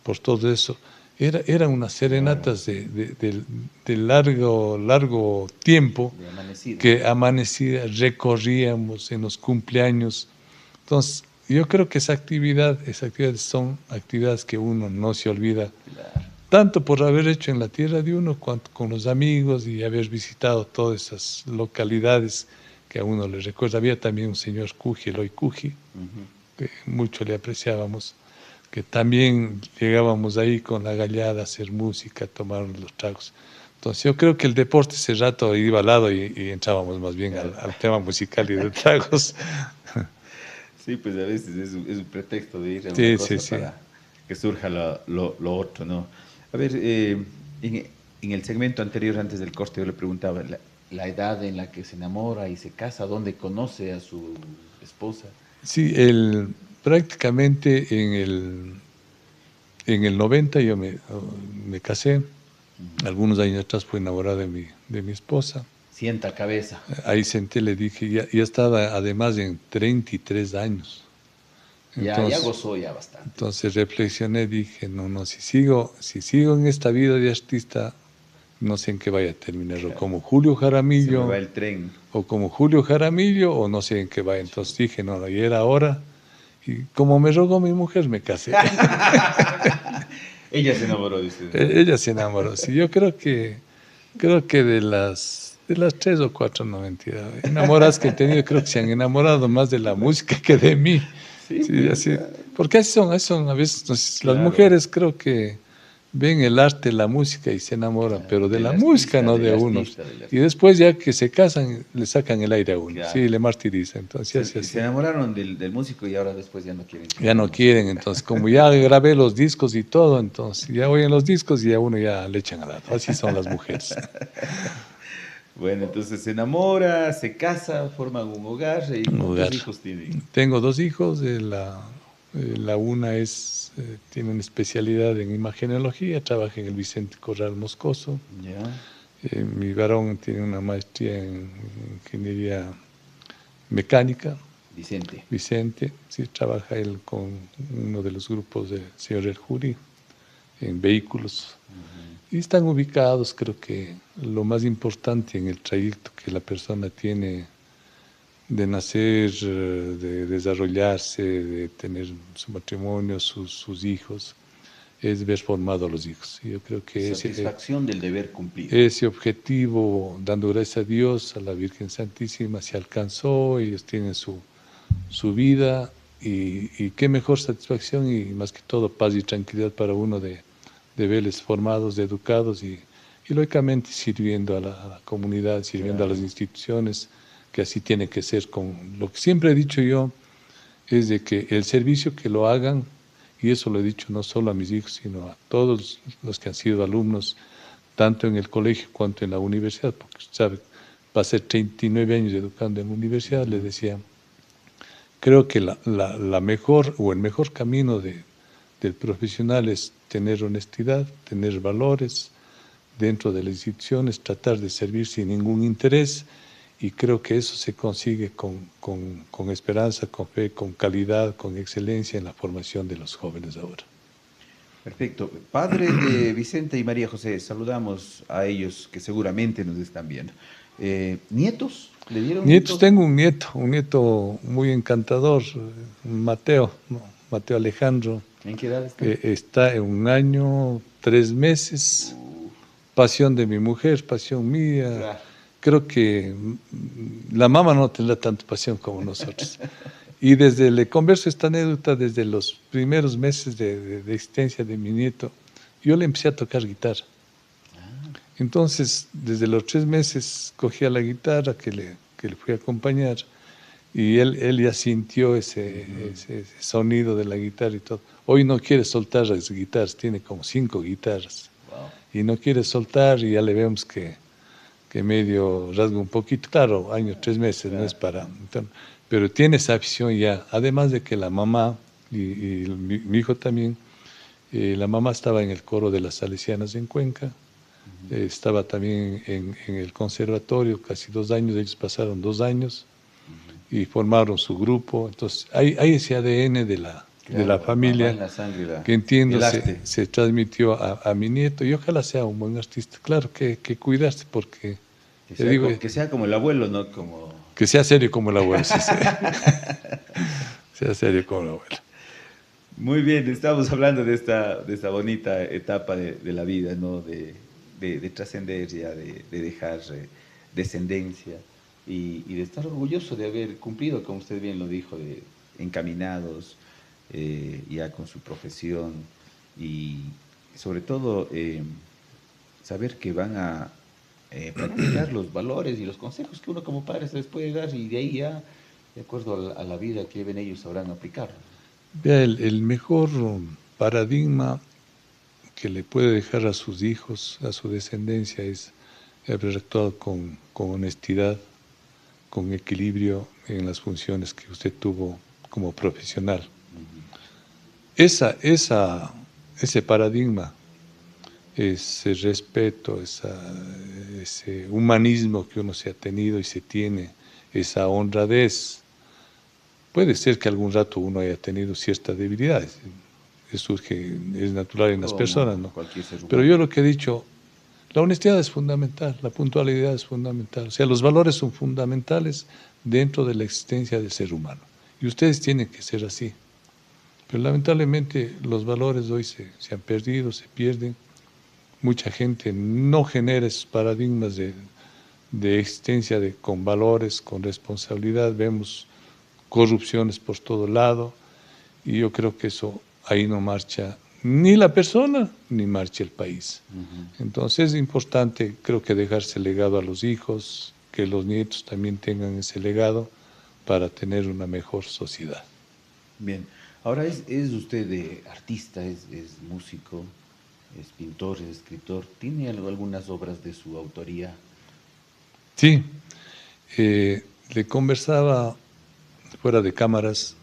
por todo eso, eran unas serenatas de largo tiempo, que amanecida recorríamos en los cumpleaños. Entonces, yo creo que esas actividades son actividades que uno no se olvida. Claro. Tanto por haber hecho en la tierra de uno, cuanto con los amigos y haber visitado todas esas localidades que a uno le recuerda. Había también un señor Cuji, Eloy Cuji, que mucho le apreciábamos, que también llegábamos ahí con la gallada a hacer música, a tomar los tragos. Entonces yo creo que el deporte ese rato iba al lado y entrábamos más bien al tema musical y de tragos. Sí, pues a veces es un pretexto de ir a una cosa para que surja lo otro, ¿no? A ver, en el segmento anterior, antes del corte, yo le preguntaba la edad en la que se enamora y se casa, dónde conoce a su esposa. Sí, prácticamente en el 90 yo me casé. Algunos años atrás fui enamorado de mi esposa. Sienta cabeza. Ahí senté, le dije, ya estaba además en 33 años. Entonces, ya gozó ya bastante. Entonces reflexioné, dije, no, si sigo en esta vida de artista, no sé en qué vaya a terminar. Claro. O como Julio Jaramillo. Se me va el tren. O como Julio Jaramillo, o no sé en qué vaya. Entonces dije, no, y era hora. Y como me rogó mi mujer, me casé. Ella se enamoró de usted. Ella se enamoró, sí. Yo creo que de las De las 3 o 4, no, mentira. Enamoradas que he tenido, creo que se han enamorado más de la música que de mí. Sí, Sí, pues, así, porque así son a veces las claro, mujeres creo que ven el arte, la música y se enamoran, claro, pero de del la música, artista, no del de uno. artista, del Y artista. después ya que se casan, le sacan el aire a uno, Claro. sí, le martirizan, entonces Se así. enamoraron del músico y ahora después ya no quieren que Ya haga no música. quieren, entonces como ya grabé los discos y todo, entonces ya oyen los discos y a uno ya le echan al lado. Así son las mujeres. Bueno, entonces se enamora, se casa, forman un hogar. ¿Y Un cuántos lugar. hijos tienen? Tengo 2 hijos, la una tiene una especialidad en imagenología, trabaja en el Vicente Corral Moscoso. Ya, Mi varón tiene una maestría en ingeniería mecánica, Vicente. Vicente, sí, trabaja él con uno de los grupos del señor El Juri en vehículos. Y están ubicados, creo que lo más importante en el trayecto que la persona tiene de nacer, de desarrollarse, de tener su matrimonio, sus hijos, es ver formado a los hijos. Yo creo que Satisfacción del deber cumplido. ese objetivo, dando gracias a Dios, a la Virgen Santísima, se alcanzó, ellos tienen su vida y qué mejor satisfacción y más que todo paz y tranquilidad para uno de verles formados, educados y lógicamente sirviendo a la comunidad, sirviendo a las instituciones, que así tiene que ser. Con lo que siempre he dicho yo es de que el servicio que lo hagan, y eso lo he dicho no solo a mis hijos, sino a todos los que han sido alumnos, tanto en el colegio cuanto en la universidad, porque usted sabe, pasé 39 años educando en la universidad, les decía, creo que la mejor o el mejor camino del profesional es tener honestidad, tener valores dentro de las instituciones, tratar de servir sin ningún interés y creo que eso se consigue con esperanza, con fe, con calidad, con excelencia en la formación de los jóvenes ahora. Perfecto. Padres de Vicente y María José, saludamos a ellos que seguramente nos están viendo. ¿Nietos? ¿Le dieron Nietos, nietos? tengo un nieto muy encantador, Mateo, ¿no? Mateo Alejandro, ¿En qué edad están? está en 1 año, 3 meses, pasión de mi mujer, pasión mía. Claro. Creo que la mamá no tendrá tanta pasión como nosotros. Y le converso esta anécdota desde los primeros meses de existencia de mi nieto. Yo le empecé a tocar guitarra. Entonces, desde los 3 meses cogía la guitarra que le fui a acompañar y él ya sintió ese sonido de la guitarra y todo. Hoy no quiere soltar las guitarras, tiene como 5 guitarras. Wow. Y no quiere soltar y ya le vemos que medio rasga un poquito, claro, 3 meses, no es para... Entonces, pero tiene esa afición ya, además de que la mamá y mi hijo también, la mamá estaba en el coro de las Salesianas en Cuenca, estaba también en el conservatorio, casi 2 años, ellos pasaron 2 años y formaron su grupo, entonces hay ese ADN de la Claro, va familia en la sangre que entiendo el arte. se transmitió a mi nieto y ojalá sea un buen artista. Claro que cuidarse porque, Que sea como el abuelo, no como... que sea serio como el abuelo, sí, sea serio como el abuelo. Muy bien, estamos hablando de esta bonita etapa de la vida, ¿no? De trascendencia, de dejar descendencia y de estar orgulloso de haber cumplido, como usted bien lo dijo, de encaminados ya con su profesión y sobre todo saber que van a practicar los valores y los consejos que uno como padre se les puede dar y de ahí ya, de acuerdo a la vida que lleven ellos, sabrán aplicarlo. Vea, el mejor paradigma que le puede dejar a sus hijos, a su descendencia, es haber actuado con honestidad, con equilibrio en las funciones que usted tuvo como profesional. Ese paradigma, ese respeto, ese humanismo que uno se ha tenido y se tiene, esa honradez. Puede ser que algún rato uno haya tenido ciertas debilidades, es natural en las Como personas, ¿no? cualquier ser humano. Pero yo lo que he dicho, la honestidad es fundamental, la puntualidad es fundamental, o sea, los valores son fundamentales dentro de la existencia del ser humano. Y ustedes tienen que ser así. Pero lamentablemente los valores hoy se han perdido, se pierden. Mucha gente no genera esos paradigmas de existencia con valores, con responsabilidad. Vemos corrupciones por todo lado y yo creo que eso ahí no marcha ni la persona ni marcha el país. Entonces es importante, creo que dejarse legado a los hijos, que los nietos también tengan ese legado para tener una mejor sociedad. Bien, ahora es usted artista, es músico, es pintor, es escritor. ¿Tiene algunas obras de su autoría? Sí, le conversaba fuera de cámaras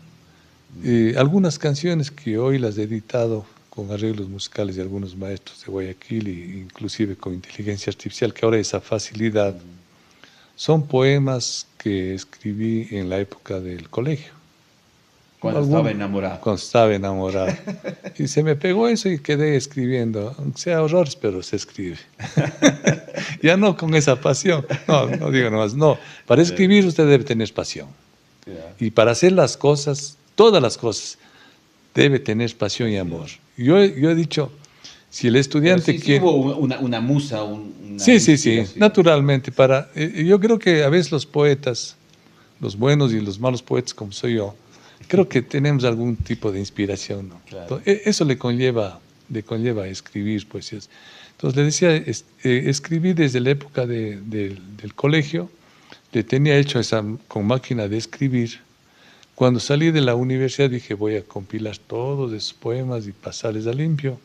algunas canciones que hoy las he editado con arreglos musicales de algunos maestros de Guayaquil e inclusive con inteligencia artificial, que ahora hay esa facilidad. Son poemas que escribí en la época del colegio. Cuando estaba enamorado. Cuando estaba enamorado. Y se me pegó eso y quedé escribiendo, aunque sea horrores, pero se escribe. Ya no con esa pasión. No digo nomás, no. Para escribir usted debe tener pasión. Y para hacer las cosas, todas las cosas, debe tener pasión y amor. Yo he dicho, si el estudiante quiere... hubo una musa, una Sí, naturalmente. Yo creo que a veces los poetas, los buenos y los malos poetas como soy yo, creo que tenemos algún tipo de inspiración, ¿no? Claro. Eso le conlleva a escribir poesías. Entonces le decía, escribí desde la época del colegio, le tenía hecho esa con máquina de escribir. Cuando salí de la universidad dije, voy a compilar todos esos poemas y pasarles a limpio.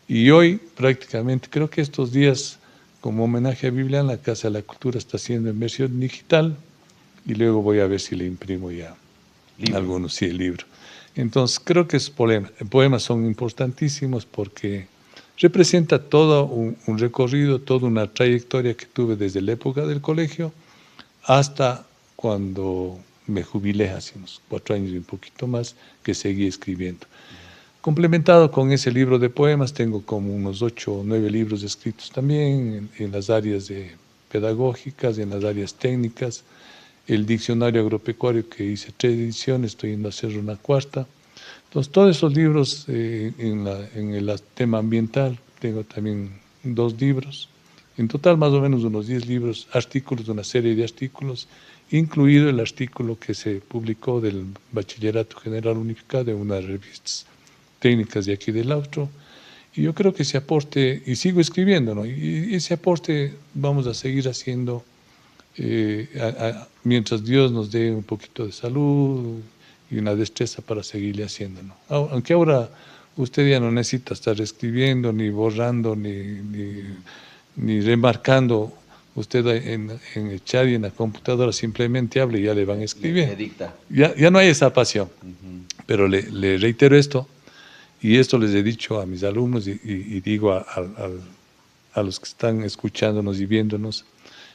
Y hoy prácticamente, creo que estos días, como homenaje a Biblia, la Casa de la Cultura está haciendo en versión digital y luego voy a ver si le imprimo ya algunos, sí, el libro. Entonces creo que esos poemas son importantísimos porque representa todo un recorrido, toda una trayectoria que tuve desde la época del colegio hasta cuando me jubilé hace unos 4 años y un poquito más, que seguí escribiendo. Complementado con ese libro de poemas, tengo como unos 8 o 9 libros escritos también en las áreas pedagógicas, en las áreas técnicas. El diccionario agropecuario que hice 3 ediciones, estoy yendo a hacer una 4ª. Entonces, todos esos libros en el tema ambiental, tengo también 2 libros. En total, más o menos unos 10 libros, artículos, una serie de artículos, incluido el artículo que se publicó del Bachillerato General Unificado de unas revistas técnicas de aquí del Austro. Y yo creo que ese aporte, y sigo escribiendo, ¿no? Y ese aporte vamos a seguir haciendo mientras Dios nos dé un poquito de salud y una destreza para seguirle haciendo, ¿no? Aunque ahora usted ya no necesita estar escribiendo, ni borrando, ni remarcando. Usted en el chat y en la computadora simplemente habla y ya le van a escribir. Le dicta. Ya no hay esa pasión. Pero le reitero esto, y esto les he dicho a mis alumnos y digo a los que están escuchándonos y viéndonos,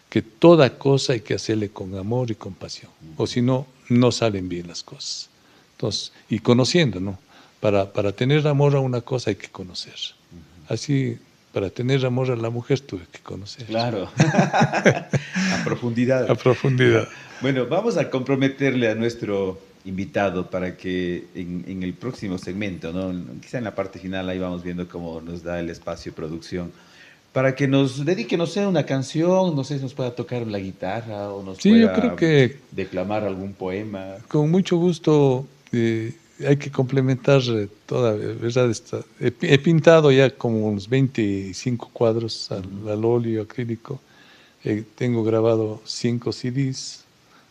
que toda cosa hay que hacerle con amor y con pasión, o si no, no salen bien las cosas. Entonces, y conociendo, ¿no? Para tener amor a una cosa hay que conocer. Así, para tener amor a la mujer tuve que conocer. Claro, a profundidad. A profundidad. Bueno, vamos a comprometerle a nuestro invitado para que en el próximo segmento, ¿no? Quizá en la parte final, ahí vamos viendo cómo nos da el espacio de producción, para que nos dedique, no sé, una canción, no sé si nos pueda tocar la guitarra o nos pueda yo creo que declamar algún poema. Con mucho gusto. Hay que complementar toda, ¿verdad? He pintado ya como unos 25 cuadros al óleo acrílico. Tengo grabado 5 CDs,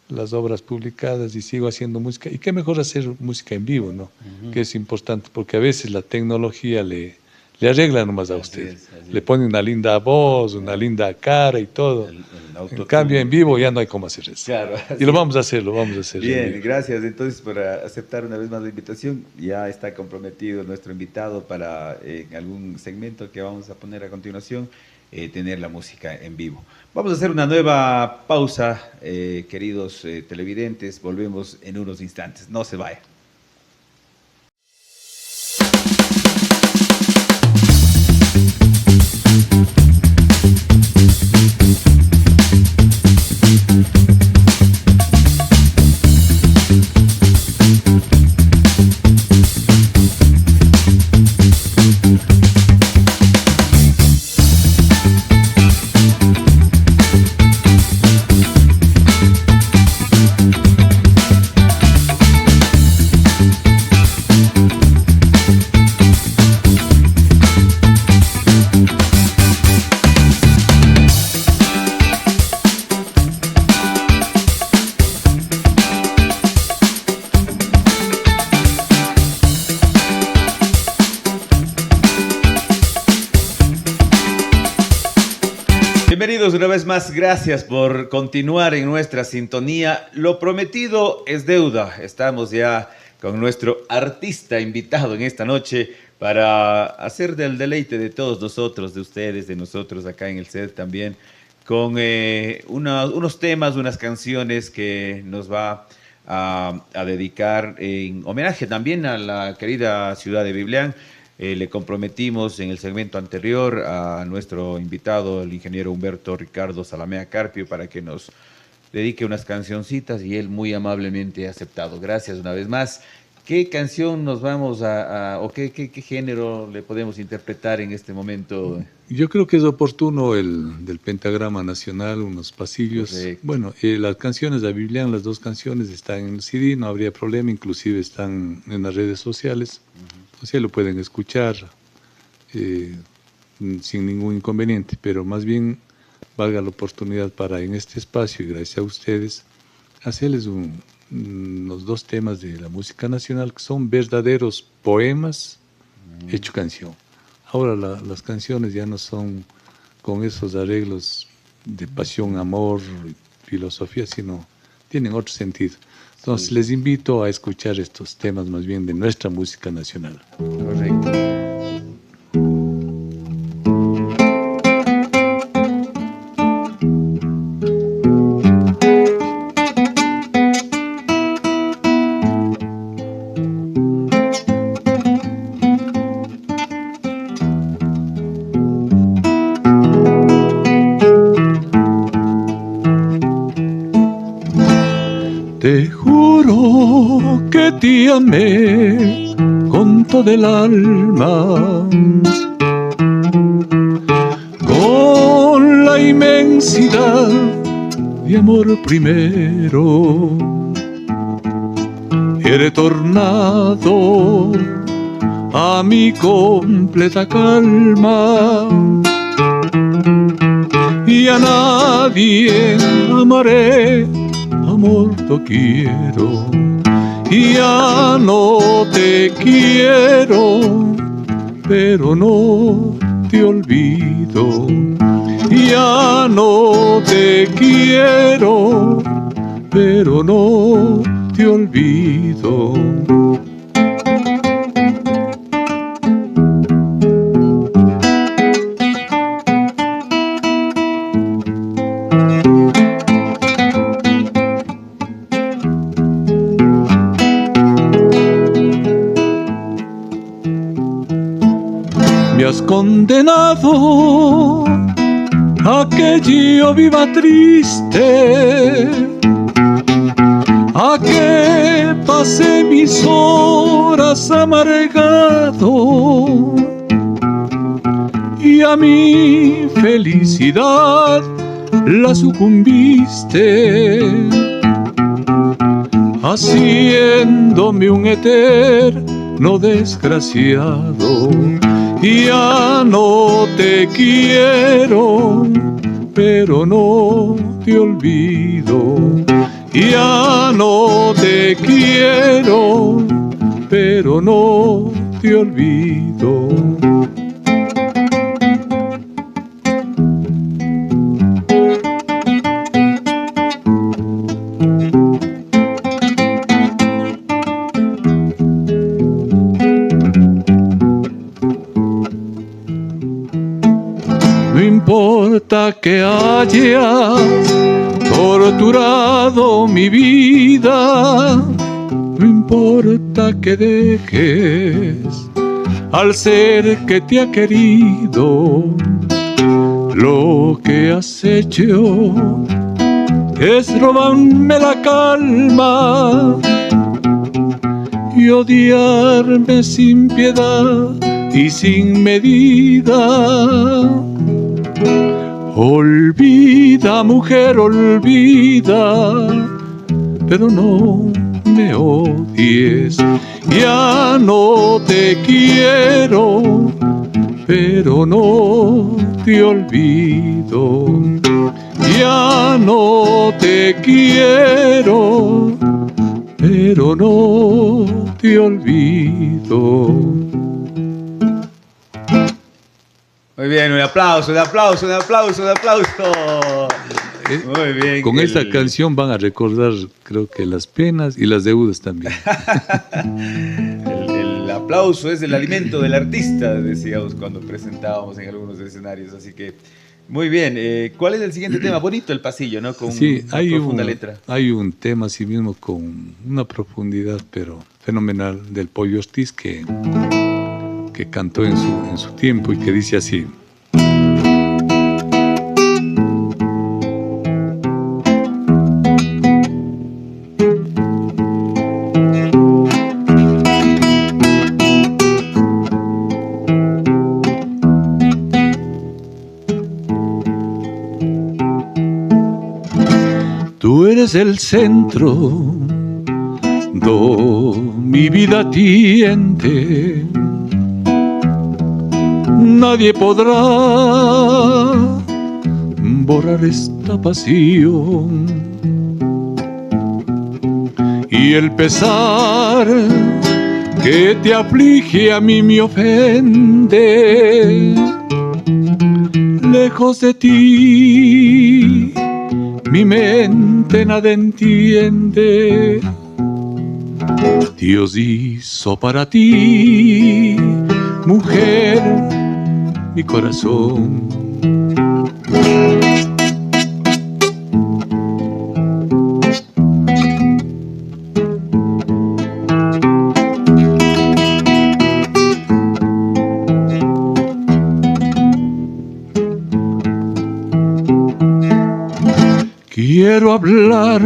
las obras publicadas y sigo haciendo música. Y qué mejor hacer música en vivo, ¿no? Que es importante, porque a veces la tecnología le arregla nomás a usted. Así es. Le pone una linda voz, una linda cara y todo. En cambio, en vivo ya no hay cómo hacer eso. Claro, y lo vamos a hacer. Bien, gracias entonces por aceptar una vez más la invitación. Ya está comprometido nuestro invitado para en algún segmento que vamos a poner a continuación, tener la música en vivo. Vamos a hacer una nueva pausa, queridos televidentes. Volvemos en unos instantes. No se vayan. Bienvenidos una vez más, gracias por continuar en nuestra sintonía. Lo prometido es deuda. Estamos ya con nuestro artista invitado en esta noche para hacer del deleite de todos nosotros, de ustedes, de nosotros acá en el set también, con unos temas, unas canciones que nos va a dedicar en homenaje también a la querida ciudad de Biblián. Le comprometimos en el segmento anterior a nuestro invitado, el ingeniero Humberto Ricardo Salamea Carpio, para que nos dedique unas cancioncitas y él muy amablemente ha aceptado. Gracias una vez más. ¿Qué canción nos vamos o qué género le podemos interpretar en este momento? Yo creo que es oportuno el del Pentagrama Nacional, unos pasillos. Correcto. Bueno, las canciones de Biblián, las dos canciones están en el CD, no habría problema, inclusive están en las redes sociales. O sea, lo pueden escuchar sin ningún inconveniente, pero más bien valga la oportunidad para en este espacio, y gracias a ustedes, hacerles unos dos temas de la música nacional que son verdaderos poemas hecho canción. Ahora las canciones ya no son con esos arreglos de pasión, amor, filosofía, sino tienen otro sentido. Entonces les invito a escuchar estos temas más bien de nuestra música nacional. Correcto. Te juro que te amé con todo el alma, con la inmensidad de amor primero. He retornado a mi completa calma y a nadie amaré, amor, te quiero, y ya no te quiero, pero no te olvido. Ya no te quiero, pero no te olvido. Me has condenado a que yo viva triste, a que pase mis horas amargado, y a mi felicidad la sucumbiste, haciéndome un eterno desgraciado. Ya no te quiero, pero no te olvido. Ya no te quiero, pero no te olvido. No importa que hayas torturado mi vida, no importa que dejes al ser que te ha querido. Lo que has hecho es robarme la calma y odiarme sin piedad y sin medida. Olvida, mujer, olvida, pero no me odies. Ya no te quiero, pero no te olvido. Ya no te quiero, pero no te olvido. Muy bien, un aplauso, un aplauso, un aplauso, un aplauso. Muy bien. Con esta canción van a recordar, creo que las penas y las deudas también. El aplauso es el alimento del artista, decíamos cuando presentábamos en algunos escenarios. Así que, muy bien. ¿Cuál es el siguiente tema? Bonito el pasillo, ¿no? Con Sí, una profunda letra. Hay un tema así mismo con una profundidad, pero fenomenal, del Pollo Ortiz que cantó en su tiempo y que dice así. Tú eres el centro, mi vida tiende. Nadie podrá borrar esta pasión y el pesar que te aflige a mí me ofende. Lejos de ti mi mente nada entiende. Dios hizo para ti, mujer, mi corazón. Quiero hablar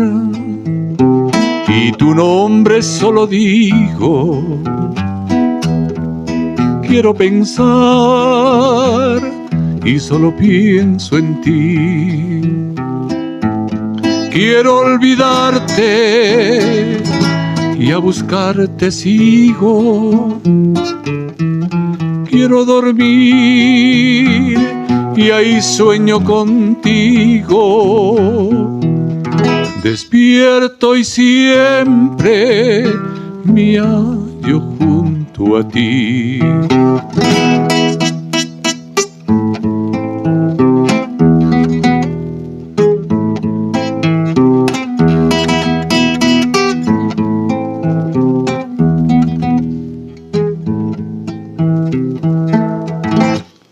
y tu nombre solo digo. Quiero pensar y solo pienso en ti. Quiero olvidarte y a buscarte sigo. Quiero dormir y ahí sueño contigo. Despierto y siempre me hallo junto a ti.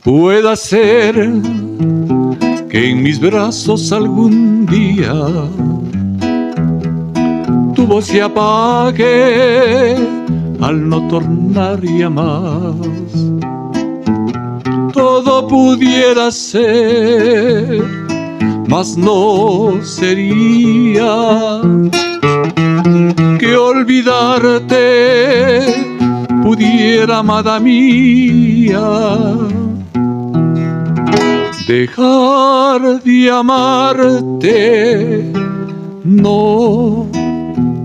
Pueda ser que en mis brazos algún día tu voz se apague al no tornar ya más. Todo pudiera ser, mas no sería que olvidarte pudiera, amada mía. Dejar de amarte no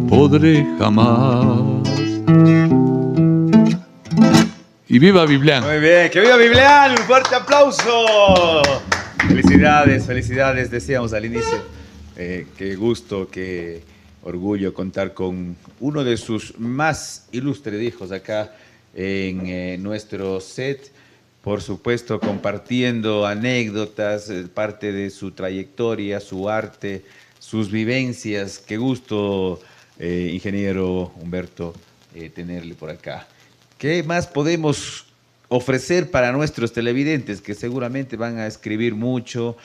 podré jamás. Y viva Biblián. Muy bien, que viva Biblián, un fuerte aplauso. Felicidades, felicidades, decíamos al inicio. Qué gusto, qué orgullo contar con uno de sus más ilustres hijos acá en nuestro set. Por supuesto, compartiendo anécdotas, parte de su trayectoria, su arte, sus vivencias. Qué gusto, ingeniero Humberto, tenerle por acá. ¿Qué más podemos ofrecer para nuestros televidentes que seguramente van a escribir mucho?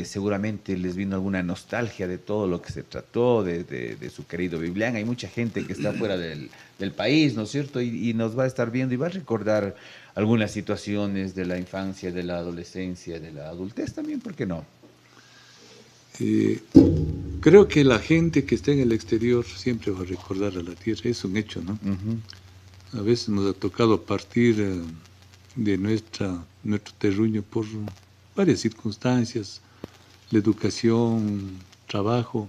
Seguramente les vino alguna nostalgia de todo lo que se trató, de su querido Biblián. Hay mucha gente que está fuera del país, ¿no es cierto? Y nos va a estar viendo y va a recordar algunas situaciones de la infancia, de la adolescencia, de la adultez también, ¿por qué no? Creo que la gente que está en el exterior siempre va a recordar a la tierra, es un hecho, ¿no? Uh-huh. A veces nos ha tocado partir de nuestro terruño por varias circunstancias, la educación, trabajo,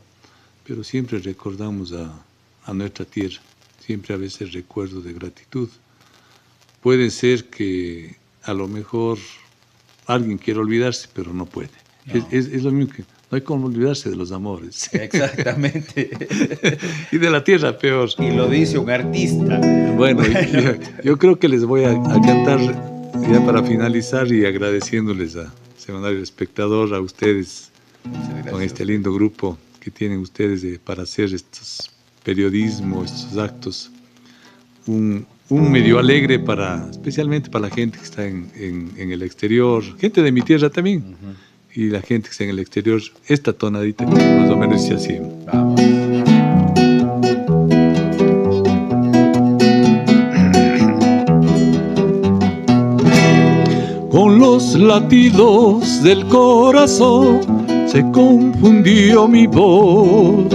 pero siempre recordamos a nuestra tierra, siempre a veces recuerdo de gratitud. Puede ser que a lo mejor alguien quiera olvidarse, pero no puede. No. Es lo mismo que no hay como olvidarse de los amores. Exactamente. Y de la tierra peor. Y lo dice un artista. Bueno, yo creo que les voy a cantar Ya para finalizar y agradeciéndoles a Semanario El Espectador, a ustedes, con este lindo grupo que tienen ustedes para hacer estos periodismo, estos actos, un medio alegre especialmente para la gente que está en el exterior, gente de mi tierra también, y la gente que está en el exterior, esta tonadita que más o menos dice así. Vamos. Con los latidos del corazón se confundió mi voz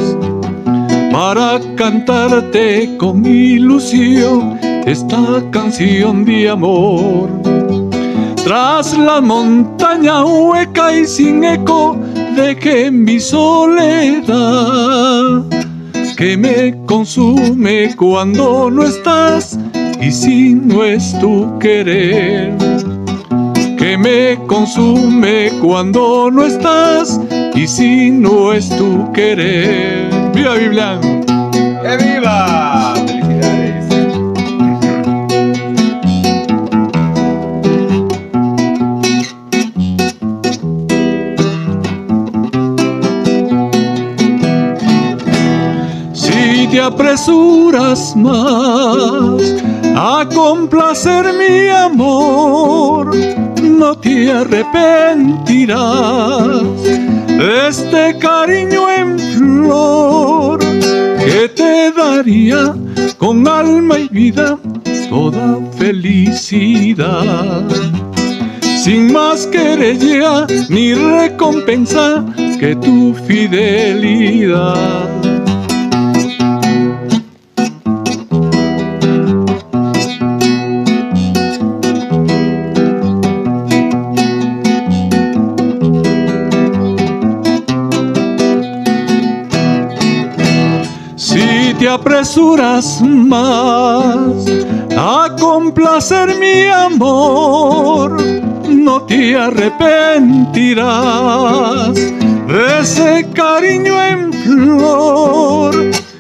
para cantarte con ilusión esta canción de amor. Tras la montaña hueca y sin eco dejé mi soledad, que me consume cuando no estás y si no es tu querer, que me consume cuando no estás y si no es tu querer. ¡Viva Biblia! ¡Que viva! ¡Felicidades! Si te apresuras más a complacer mi amor, no te arrepentirás de este cariño en flor que te daría con alma y vida toda felicidad, sin más querella ni recompensa que tu fidelidad. Si te apresuras más a complacer mi amor, no te arrepentirás de ese cariño en flor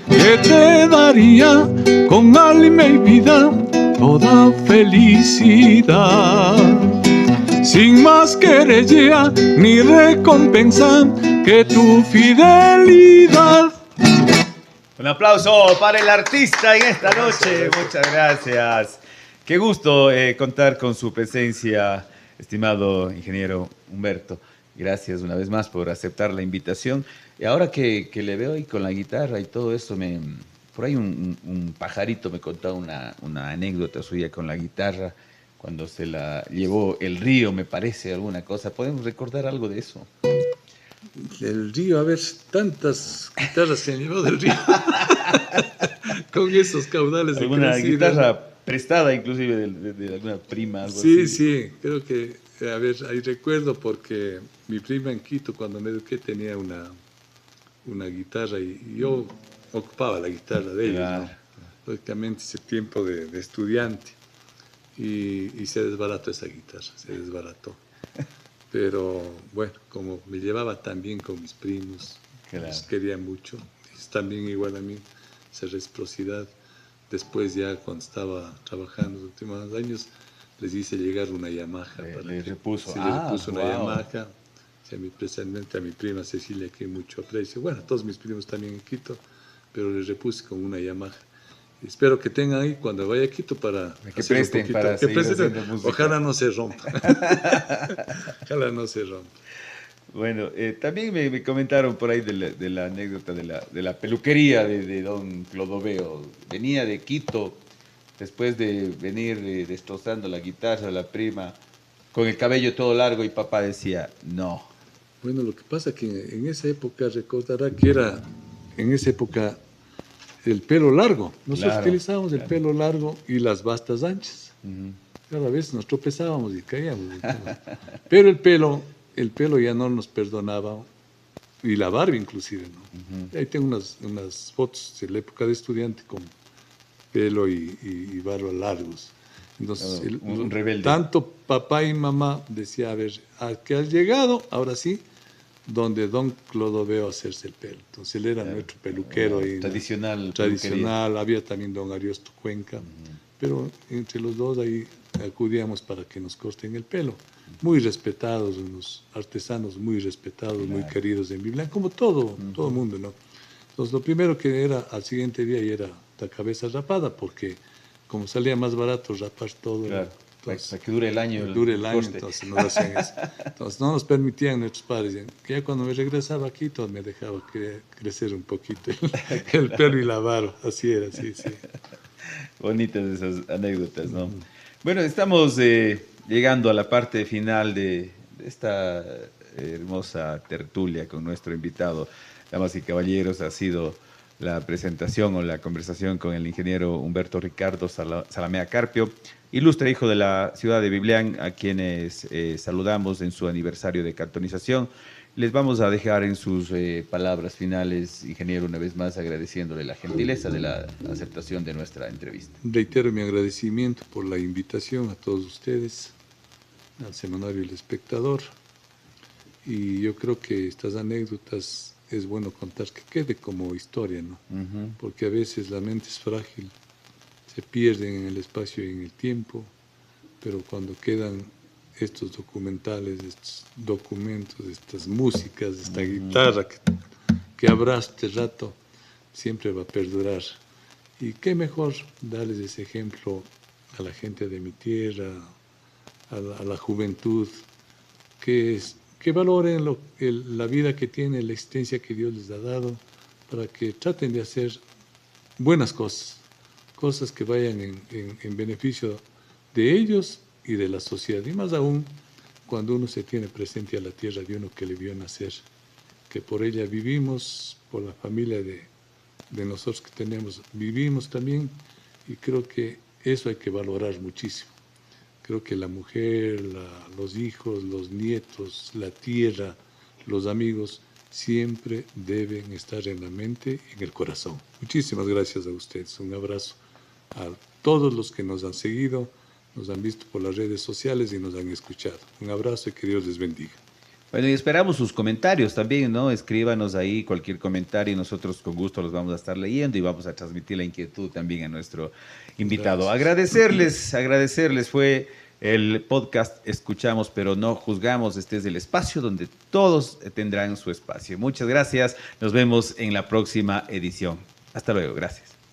que te daría con alma y vida toda felicidad, sin más querella ni recompensa que tu fidelidad. Un aplauso para el artista en esta noche. Muchas gracias. Qué gusto contar con su presencia, estimado ingeniero Humberto. Gracias una vez más por aceptar la invitación. Y ahora que le veo ahí con la guitarra y todo eso, por ahí un pajarito me contó una anécdota suya con la guitarra, cuando se la llevó el río, me parece, alguna cosa. ¿Podemos recordar algo de eso? Del río, a ver, tantas guitarras se han llevado del río. Con esos caudales de ¿Alguna crecida. guitarra prestada inclusive de alguna prima? Algo Sí, así? sí, creo que, a ver, ahí recuerdo porque mi prima en Quito, cuando me eduqué, tenía una guitarra y yo ocupaba la guitarra de ellos, Claro. ¿no? Lógicamente ese tiempo de estudiante y se desbarató esa guitarra, se desbarató. Pero bueno, como me llevaba tan bien con mis primos, Claro. los quería mucho, ellos también igual a mí, esa reciprocidad. Después ya cuando estaba trabajando los últimos años, les hice llegar una Yamaha. Le repuso. Sí, le repuso una wow. Yamaha. Especialmente a mi prima Cecilia, que mucho aprecio. Bueno, a todos mis primos también en Quito, pero les repuse con una Yamaha. Espero que tengan ahí cuando vaya a Quito para que hacer presten, un poquito, para que seguir presten. haciendo música. Ojalá no se rompa. Ojalá no se rompa. Bueno, también me comentaron por ahí de la anécdota de la peluquería de don Clodoveo. Venía de Quito, después de venir destrozando la guitarra, la prima, con el cabello todo largo, y papá decía, no. Bueno, lo que pasa es que en esa época, recordará que era, en esa época, el pelo largo. Nosotros Claro, utilizábamos el claro. pelo largo y las bastas anchas. Ujú. Cada vez nos tropezábamos y caíamos. Pero el pelo ya no nos perdonaba, y la barba inclusive, ¿no? Ahí tengo unas fotos de la época de estudiante con pelo y barba largos. Entonces, Un rebelde. tanto papá y mamá decía, a ver, ¿a qué has llegado? Ahora sí, donde don Clodoveo a hacerse el pelo. Entonces él era nuestro peluquero. Ahí, tradicional. tradicional. Había también don Ariosto Cuenca. Pero entre los dos ahí acudíamos para que nos corten el pelo. Muy respetados, unos artesanos muy respetados, claro, muy queridos en Biblián, como todo el mundo, ¿no? Entonces, lo primero que era al siguiente día y era la cabeza rapada, porque como salía más barato rapar todo, claro. entonces, Para que dure el año. dure el año, corte. entonces nos hacían eso. Entonces no nos permitían nuestros padres. Que ya cuando me regresaba aquí, todo me dejaba crecer un poquito el pelo y la barba. Así era, sí, sí. Bonitas esas anécdotas, ¿no? Bueno, estamos llegando a la parte final de esta hermosa tertulia con nuestro invitado. Damas y caballeros, ha sido la presentación o la conversación con el ingeniero Humberto Ricardo Zalamea Carpio, ilustre hijo de la ciudad de Biblián, a quienes saludamos en su aniversario de cantonización. Les vamos a dejar en sus palabras finales, ingeniero, una vez más agradeciéndole la gentileza de la aceptación de nuestra entrevista. Reitero mi agradecimiento por la invitación a todos ustedes, al Semanario El Espectador, y yo creo que estas anécdotas es bueno contar, que quede como historia, ¿no? Porque a veces la mente es frágil, se pierden en el espacio y en el tiempo, pero cuando quedan estos documentales, estos documentos, estas músicas, esta guitarra que habrá este rato, siempre va a perdurar. Y qué mejor darles ese ejemplo a la gente de mi tierra, a la juventud, que valoren la vida que tienen, la existencia que Dios les ha dado, para que traten de hacer buenas cosas, cosas que vayan en beneficio de ellos y de la sociedad. Y más aún cuando uno se tiene presente a la tierra de uno que le vio nacer, que por ella vivimos, por la familia de nosotros que tenemos, vivimos también, y creo que eso hay que valorar muchísimo. Creo que la mujer, los hijos, los nietos, la tierra, los amigos, siempre deben estar en la mente y en el corazón. Muchísimas gracias a ustedes. Un abrazo a todos los que nos han seguido, nos han visto por las redes sociales y nos han escuchado. Un abrazo y que Dios les bendiga. Bueno, y esperamos sus comentarios también, ¿no? Escríbanos ahí cualquier comentario y nosotros con gusto los vamos a estar leyendo y vamos a transmitir la inquietud también a nuestro invitado. Agradecerles, fue el podcast Escuchamos pero no juzgamos. Este es el espacio donde todos tendrán su espacio. Muchas gracias, nos vemos en la próxima edición. Hasta luego, gracias.